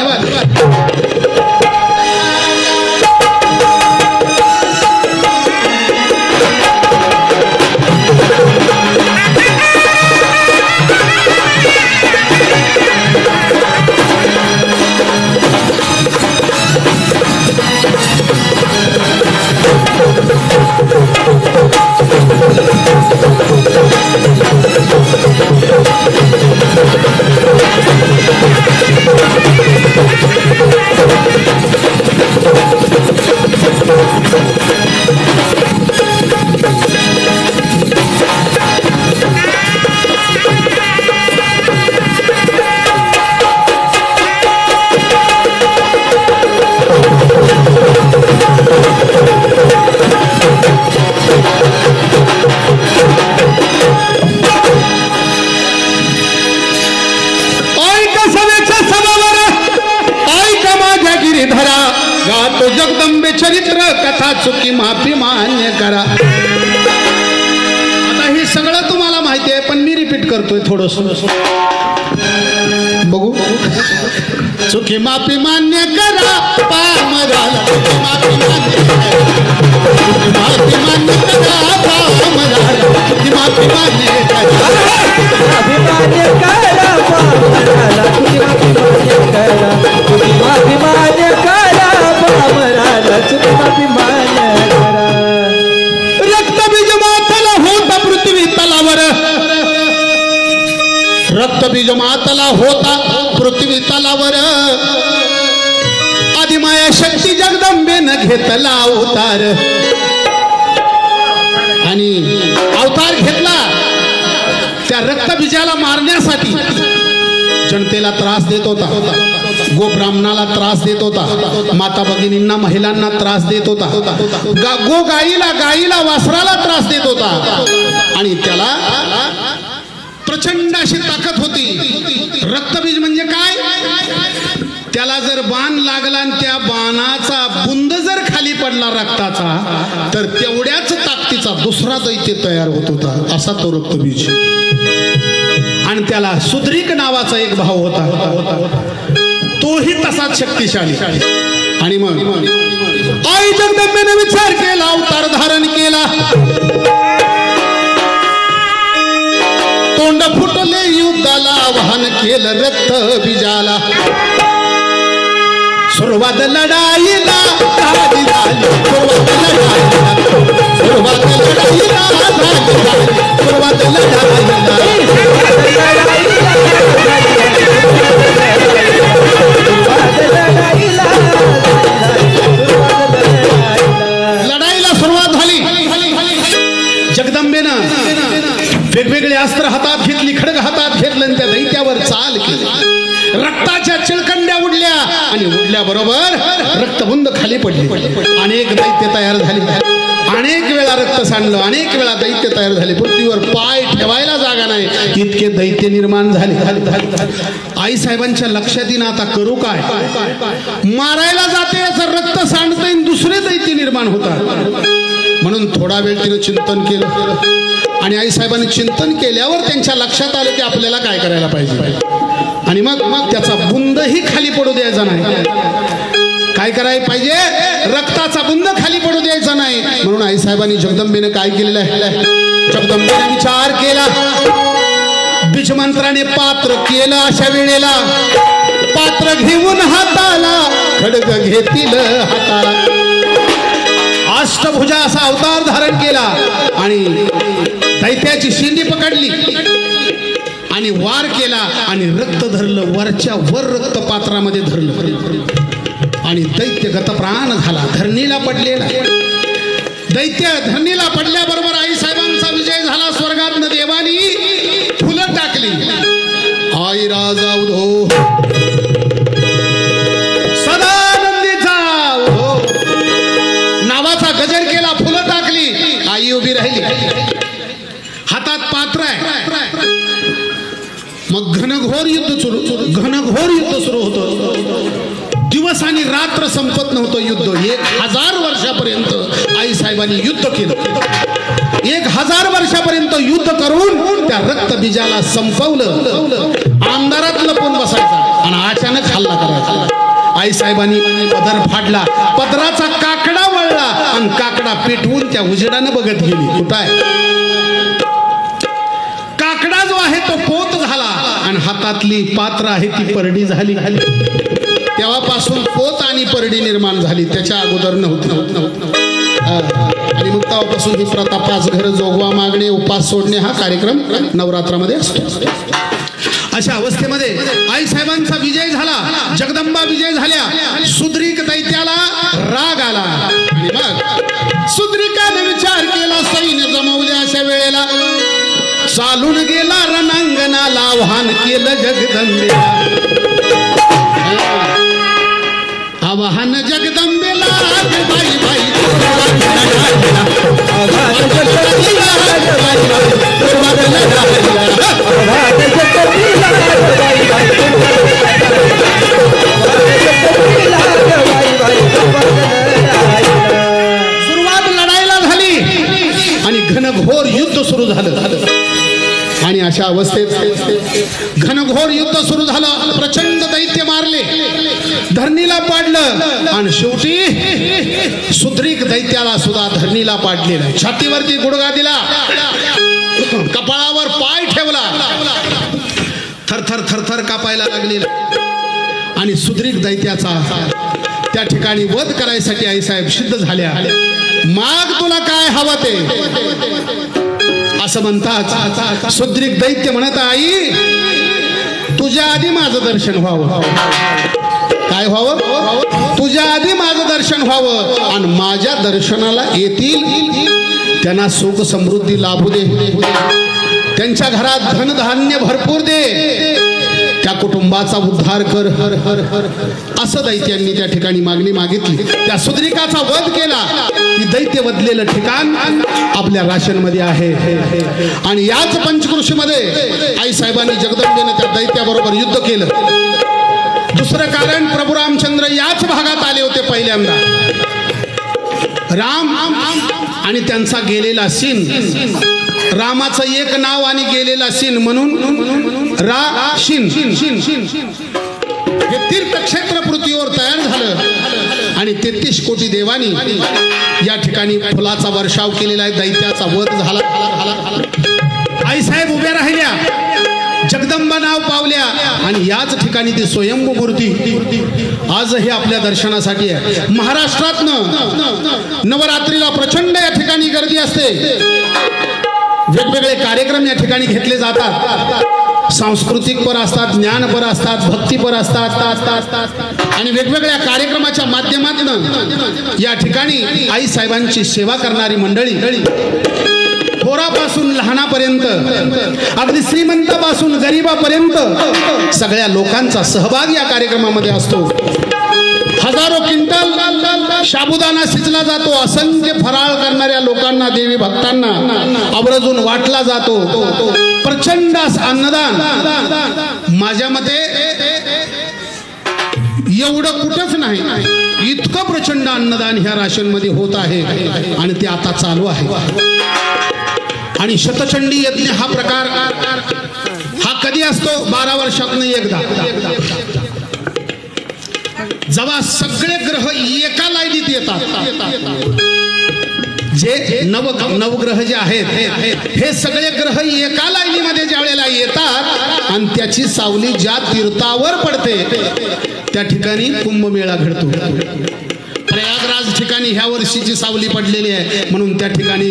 जगदंबे चरित्र कथा चुकी माफी मान्य करा. आता हे सगळं तुम्हाला माहिती आहे पण मी रिपीट करतोय थोडस बघू. चुकी माफी मान्य करा पामराला, चुकी माफी मान्य करा, चुकी माफी मान्य करा पामराला, चुकी माफी मान्य करा, माफी मान्य करा पामराला, चुकी माफी मान्य करा, चुकी माफी मान्य करा पामराला, चुकी माफी मान्य करा. रक्तबीज मातला होता पृथ्वी तलावर, रक्तबीज मातला होता पृथ्वी तलावर, आदिमाया शक्ती जगदंबेनं घेतला अवतार, आणि अवतार घेतला त्या रक्तबीजाला मारण्यासाठी. जनतेला त्रास देत होता, गोब्राह्मणाला त्रास देत होता, माता भगिनींना महिलांना त्रास देत होता, गो गाईला वासराला त्रास देत होता, आणि त्याला प्रचंड अशी ताकद होती. रक्तबीज म्हणजे काय? त्याला जर बाण लागला आणि त्या बाणाचा बुंद जर खाली पडला रक्ताचा, तर तेवढ्याच ताकदीचा दुसरा दैत्य तयार होत होता. असा तो रक्तबीज. आणि त्याला सुद्रीक नावाचा एक भाव होता, तोही तसाच शक्तिशाली. आणि मग आई जगदंबेने विचार केला, अवतार धारण केला, तोंड फुटले युद्धाला, आवाहन केलं रक्त बीजाला. सुरुवात लढाईला झाली झाली, सुरुवात लढाईला, सुरुवात लढाईला झाली झाली, सुरुवात लढाईला. लढाईला सुरुवात झाली. जगदंबेनं वेगवेगळे अस्त्र हातात घेतली, खडग हातात घेतलं आणि त्या दैत्यावर चाल केली. रक्ताच्या चिळकंड्या उडल्या आणि उडल्याबरोबर रक्तबुंद खाली पडली. अनेक दैत्य तयार झाली, अनेक वेळा रक्त सांडलं, अनेक वेळा दैत्य तयार झाले. पृथ्वीवर पाय ठेवायला जागा नाही इतके दैत्य निर्माण झाले. आई साहेबांच्या लक्षात येईन आता करू काय. मारायला जाते याचं रक्त सांडतंय, दुसरे दैत्य निर्माण होतात. म्हणून थोडा वेळ तिनं चिंतन केलं, आणि आई साहेबांनी चिंतन केल्यावर त्यांच्या लक्षात आलं की आपल्याला काय करायला पाहिजे. आणि मग त्याचा बुंदही खाली पडू द्यायचा नाही. काय करायला पाहिजे? रक्ताचा बुंद खाली पडू द्यायचा नाही. म्हणून आई साहेबांनी जगदंबेने काय केलेलं आहे? जगदंबेने विचार केला, बीजमंत्राने पात्र केलं. अशा वेळेला पात्र घेऊन हाताला, खडग घेतील हाताला, अष्टभुजा असा अवतार धारण केला, आणि दैत्याची शिंदी पकडली आणि वार केला, आणि रक्त धरलं, वरच्या वर रक्त पात्रामध्ये धरलं, आणि दैत्य गतप्राण झाला, धरणीला पडलेला. दैत्य धरणीला पडल्याबरोबर आई साहेबांचा विजय झाला. स्वर्गातनं देवानी फुलं टाकली. आई राजा उधो सदानंदीचा उधो नावाचा गजर केला, फुलं टाकली. आई उभी राहिली, हातात पात्र आहे. मग घनघोर युद्ध सुरू होतं. दिवस आणि रात्र संपत नव्हतं युद्ध. 1000 वर्षापर्यंत आई साहेबांनी युद्ध केलं. 1000 वर्षापर्यंत युद्ध करून त्या रक्तबीजाला संपवलं. आमदारात लपून बसायचा आणि अचानक हल्ला करायचा. आई साहेबांनी पदर फाडला, पदराचा काकडा वळला आणि काकडा पेटवून त्या उजेडानं बघत गेली. कुठं आहे काकडा? जो आहे तो पोत झाला, आणि हातातली पात्र आहे ती परडी झाली. तेव्हापासून पोत आणि परडी निर्माण झाली, त्याच्या अगोदर नव्हतं. आणि मग तेव्हापासून ही प्रथा 5 घर जोगवा मागणे, उपास सोडणे हा कार्यक्रम नवरात्रामध्ये असतो. अशा अवस्थेमध्ये आई साहेबांचा विजय झाला, जगदंबा विजय झाल्या. सुद्रीक दैत्याला राग आला, आणि मग सुद्रीकाने विचार केला, सैन्य जमवल्या. अशा वेळेला चालून गेला रणांगणाला, आव्हान केलं जगदंबेला. आव्हान जगदंबेला, बाई बाई सुरुवात लढाईला झाली, आणि घनघोर युद्ध सुरू झालं. आणि अशा अवस्थेत घनघोर युद्ध सुरू झालं. प्रचंड दैत्य मारले, धरणीला पाडलं आणि शेवटी सुद्रीक दैत्याला सुद्धा धरणीला पाडलेलं. छातीवरती गुडघा दिला, कपाळावर पाय ठेवला, थरथर थरथर कापायला लागलेला. आणि सुद्रीक दैत्याचा त्या ठिकाणी वध करायसाठी आईसाहेब सिद्ध झाल्या. माग तुला काय हवं ते असं म्हणतात. सुद्रीक दैत्य म्हणत, आई तुझ्या आधी माझं दर्शन व्हावं. काय व्हावं? तुझ्या आधी माझं दर्शन व्हावं आणि माझ्या दर्शनाला येतील त्यांना सुख समृद्धी लाभू दे, त्यांच्या घरात धनधान्य भरपूर दे, त्या कुटुंबाचा उद्धार कर, असं दैत्यांनी त्या ठिकाणी मागणी मागितली. त्या सुद्रिकाचा वध केला. ती दैत्य वधलेलं ठिकाण आपल्या राशनमध्ये आहे. आणि याच पंचकृषीमध्ये आईसाहेबांनी जगदंबेनं त्या दैत्याबरोबर युद्ध केलं. दुसरं कारण, प्रभू रामचंद्र याच भागात आले होते पहिल्यांदा. राम आणि त्यांचा गेलेला सीन, रामाचं एक नाव आणि गेलेला सीन म्हणून राशीन हे तीर्थक्षेत्र पृथ्वीवर तयार झालं. आणि 33 कोटी देवानी या ठिकाणी फुलाचा वर्षाव केलेला आहे. दैत्याचा वध झाला. आईसाहेब उभ्या राहिल्या, जगदंबा नाव पावल्या आणि याच ठिकाणी ती स्वयंभू मूर्ती आजही आपल्या दर्शनासाठी आहे. महाराष्ट्रातनं नवरात्रीला प्रचंड या ठिकाणी गर्दी असते. वेगवेगळे कार्यक्रम या ठिकाणी घेतले जातात. सांस्कृतिक पर असतात, ज्ञानपर असतात, भक्तीपर असतात. आणि वेगवेगळ्या कार्यक्रमाच्या माध्यमातून या ठिकाणी आई साहेबांची सेवा करणारी मंडळी थोरापासून लहानापर्यंत, अगदी श्रीमंतापासून गरीबापर्यंत सगळ्या लोकांचा सहभाग या कार्यक्रमामध्ये असतो. हजारो क्विंटल साबुदाणा शिजला जातो. असंख्य फराळ करणाऱ्या लोकांना, देवी भक्तांना आवर्जून वाटला जातो. प्रचंड अन्नदान. माझ्या मते एवढं कुठंच नाही, इतकं प्रचंड अन्नदान ह्या राशनमध्ये होत आहे आणि ते आता चालू आहे. आणि शतचंडी यज्ञ हा प्रकार हा कधी असतो? 12 वर्षातून एकदा. जेव्हा सगळे ग्रह एका लाईनीत येतात, जे नवग्रह जे आहेत हे सगळे ग्रह एका लाईनीमध्ये ज्या वेळेला येतात आणि त्याची सावली ज्या तीर्थावर पडते त्या ठिकाणी कुंभमेळा घडतो. प्रयागराज ठिकाणी ह्या वर्षीची सावली पडलेली आहे म्हणून त्या ठिकाणी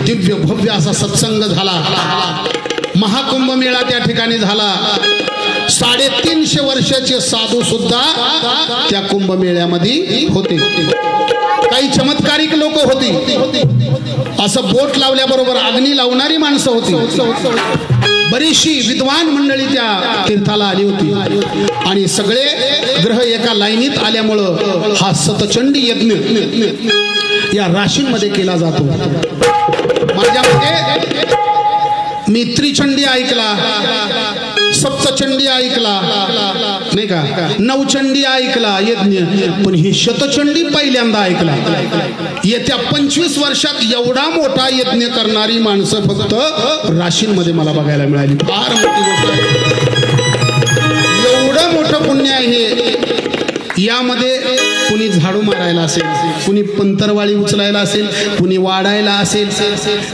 दिव्य भव्य असा सत्संग झाला. महाकुंभमेळा त्या ठिकाणी झाला. 350 वर्षाचे साधू सुद्धा त्या कुंभमेळ्यामध्ये होते. काही चमत्कारिक लोक होती. असं बोट लावल्याबरोबर अग्नी लावणारी माणसं होती. बरीचशी विद्वान मंडळी त्या तीर्थाला आली होती. आणि सगळे ग्रह एका लाईनीत आल्यामुळं हा सतचंडी यज्ञ या राशींमध्ये केला जातो. माझ्या मते मी त्रिचंडी ऐकला, सप्तचंडी ऐकला नाही का, नवचंडी ऐकला यज्ञ, पण ही शतचंडी पहिल्यांदा ऐकला. येत्या 25 वर्षात एवढा मोठा यज्ञ करणारी माणसं फक्त राशींमध्ये मला बघायला मिळाली. फार मोठी गोष्ट आहे. एवढं मोठं पुण्य आहे. यामध्ये कुणी झाडू मारायला असेल, कुणी पंतरवाळी उचलायला असेल, कुणी वाढायला असेल,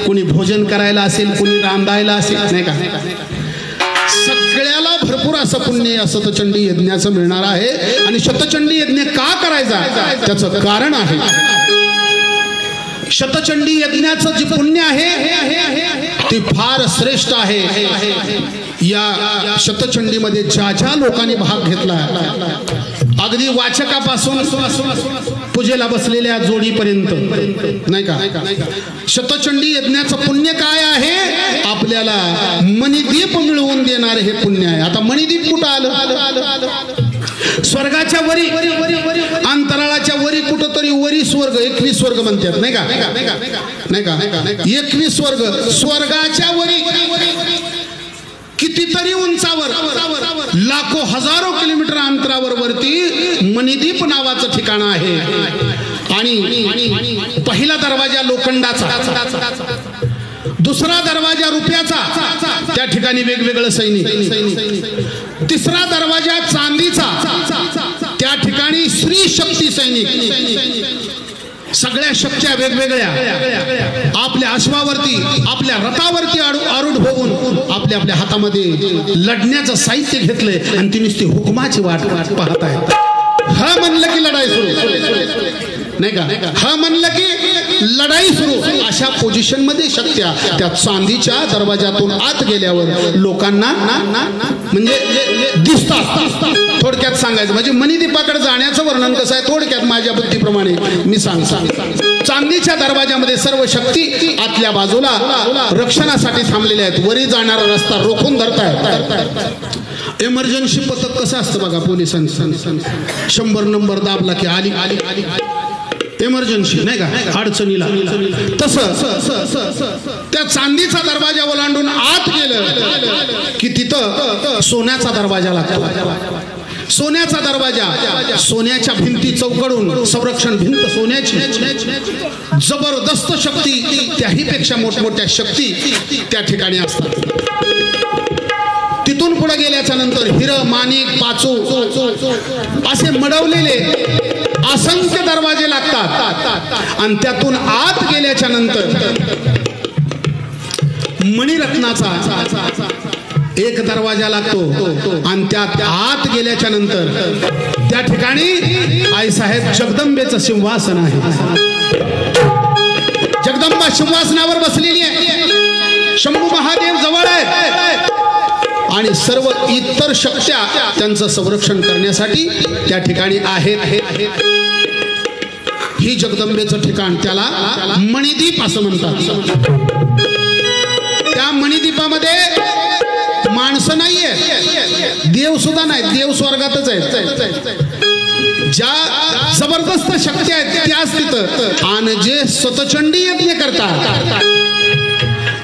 कुणी भोजन करायला असेल, कुणी रांधायला असेल, नाही का, सगळ्याला भरपूर असं पुण्य या शतचंडी यज्ञाचं मिळणार आहे. आणि शतचंडी यज्ञ का करायचा त्याचं कारण आहे. शतचंडी यज्ञाचं जे पुण्य आहे ते फार श्रेष्ठ आहे. या शतचंडीमध्ये ज्या लोकांनी भाग घेतला, अगदी वाचकापासून पूजेला बसलेल्या जोडीपर्यंत, नाही का, शतचंडी यज्ञाचं पुण्य काय आहे? आपल्याला मणिदीप मिळवून देणार हे पुण्य आहे. आता मणिदीप कुठं आलं? स्वर्गाच्या वरी, अंतराळाच्या वरी, कुठंतरी वरी स्वर्ग, 21 स्वर्ग म्हणतात, नाही का, नाही का, 21 स्वर्ग. स्वर्गाच्या वरी कितीतरी उंचावर, लाखो हजारो किलोमीटर अंतरावर वरती मणिदीप नावाचं ठिकाण आहे. आणि पहिला दरवाजा लोखंडाचा, दुसरा दरवाजा रुपयाचा, त्या ठिकाणी वेगवेगळं सैनिक. तिसरा दरवाजा चांदीचा, त्या ठिकाणी स्त्री शक्ती सैनिक. सगळ्या शक्त्या वेगवेगळ्या आपल्या अश्वावरती आपल्या रथावरती आरूढ होऊन आपल्या आपल्या हातामध्ये लढण्याचं साहित्य घेतलंय आणि ती नुसती हुकुमाची वाट पाहत आहेत. हा म्हणलं की लढाई सुरू नाही का, हा म्हणलं की लढाई सुरू. अशा पोझिशन मध्ये शक्त्या त्या चांदीच्या दरवाजातून आत गेल्यावर लोकांना म्हणजे दिसतात. थोडक्यात सांगायचं म्हणजे मणिदीपाकडे जाण्याचं वर्णन कसं आहे थोडक्यात माझ्या बुद्धीप्रमाणे मी सांगतो. चांदीच्या दरवाजामध्ये सर्व शक्ती आतल्या बाजूला रक्षणासाठी थांबलेल्या आहेत. वरी जाणारा रस्ता रोखून धरतायत. इमर्जन्सी पथक कसं असतं बघा पोलिसांचं, 100 नंबर दाबला की आली इमर्जन्सी नाही का अडचणीला, तसं त्या चांदीचा दरवाजा ओलांडून आत गेलं की तिथं सोन्याचा दरवाजा लागतो. सोन्याचा दरवाजा, सोन्याच्या भिंती चौकडून संरक्षण भिंत सोन्याची, जबरदस्त शक्ती, त्याही पेक्षा मोठमोठ्या शक्ती त्या ठिकाणी असतात. तिथून पुढे गेल्याच्या नंतर हिर माणिक पाचू असे मडवलेले असंख्य दरवाजे लागतात आणि त्यातून आत गेल्याच्या नंतर मणिरत्नाचा एक दरवाजा लागतो आणि त्यात आत गेल्याच्या नंतर त्या ठिकाणी आईसाहेब जगदंबेचं सिंहासन आहे. जगदंबा सिंहासनावर बसलेली आहे, शंभू महादेव जवळ आहेत आणि सर्व इतर शक्त्या त्यांचं संरक्षण करण्यासाठी त्या ठिकाणी आहेत. ही जगदंबेचं ठिकाण, त्याला मणिदीप असं म्हणतात. त्या मणिदीपामध्ये माणसं नाहीये, देव सुद्धा नाही, देव स्वर्गातच आहेत. ज्या जबरदस्त शक्ती आहेत त्याच तिथं, आणि जे सतचंडी यज्ञ करतात,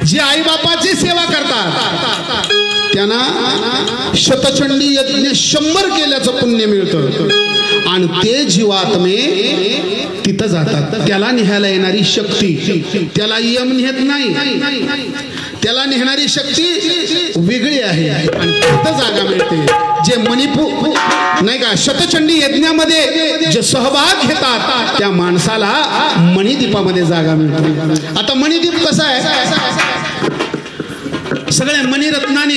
जे आई बापाची सेवा करतात त्यांना शतचंडी यज्ञ 100 केल्याचं पुण्य मिळतं आणि ते जीवात्मे तिथं जातात. त्याला निहायला येणारी शक्ती, त्याला यम नेत नाही, त्याला नेणारी शक्ती वेगळी आहे आणि तिथं जागा मिळते. जे मणिपूर नाही का शतचंडी यज्ञामध्ये जे सहभाग घेतात त्या माणसाला मणिदीपामध्ये जागा मिळते. आता मणिदीप कसा आहे, सगळ्या मणिरत्नाने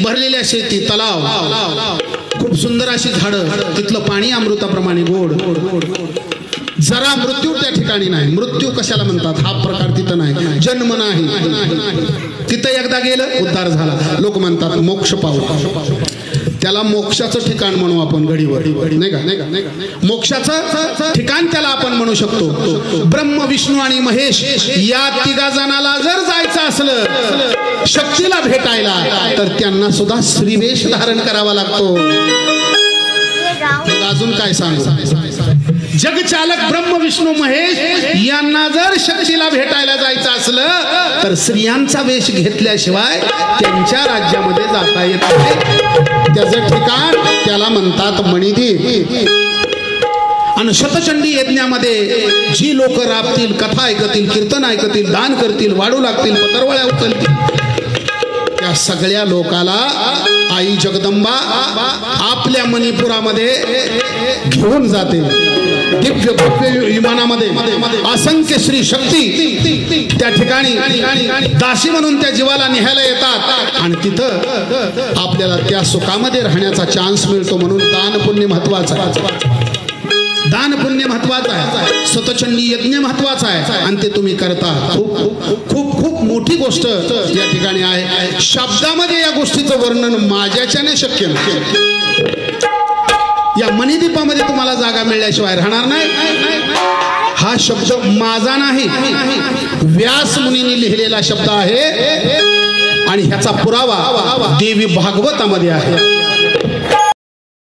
भरलेल्या शेती, तलाव, खूप सुंदर अशी झाडं, तिथलं पाणी अमृताप्रमाणे गोड. जरा मृत्यू त्या ठिकाणी नाही. मृत्यू कशाला म्हणतात हा प्रकार तिथं नाही, जन्म नाही. तिथं एकदा गेलं उद्धार झाला. लोक म्हणतात मोक्ष पावला, त्याला मोक्षाचं ठिकाण म्हणू आपण घडीवर नाही का, मोक्षाचं ठिकाण त्याला आपण म्हणू शकतो. ब्रह्म विष्णू आणि महेश या तिघा जणाला जर जायचं असलं शक्तीला भेटायला तर त्यांना सुद्धा श्रीवेश धारण करावा लागतो. अजून काय सांगू, जगचालक ब्रह्म विष्णू महेश यांना जर शक्तीला भेटायला जायचं असलं तर स्त्रियांचा वेश घेतल्याशिवाय त्यांच्या राज्यामध्ये जाता येत नाही. त्याचं ठिकाण त्याला म्हणतात मणिदीप. आणि शतचंडी यज्ञामध्ये जी लोक राबतील, कथा ऐकतील, कीर्तन ऐकतील, दान करतील, वाढू लागतील, पतरवळ्या उचलतील, त्या सगळ्या लोकाला आई जगदंबा आपल्या मणिपुरामध्ये घेऊन जाते. दिव्य भव्य विमानामध्ये असंख्य श्री शक्ती त्या ठिकाणी दासी म्हणून त्या जीवाला निहायला येतात आणि तिथं आपल्याला त्या सुखामध्ये राहण्याचा चान्स मिळतो. म्हणून दान पुण्य महत्वाचं आहे, दान पुण्य महत्वाचं आहे, सतचंडी यज्ञ महत्वाचा आहे आणि ते तुम्ही करता. खूप खूप खूप मोठी गोष्ट या ठिकाणी आहे. शब्दामध्ये या गोष्टीचं वर्णन माझ्याच्याने शक्य नाही. या मणिदीपामध्ये तुम्हाला जागा मिळल्याशिवाय राहणार नाही. हा शब्द माझा नाही, व्यास मुनींनी लिहिलेला शब्द आहे आणि ह्याचा पुरावा देवी भागवतामध्ये आहे.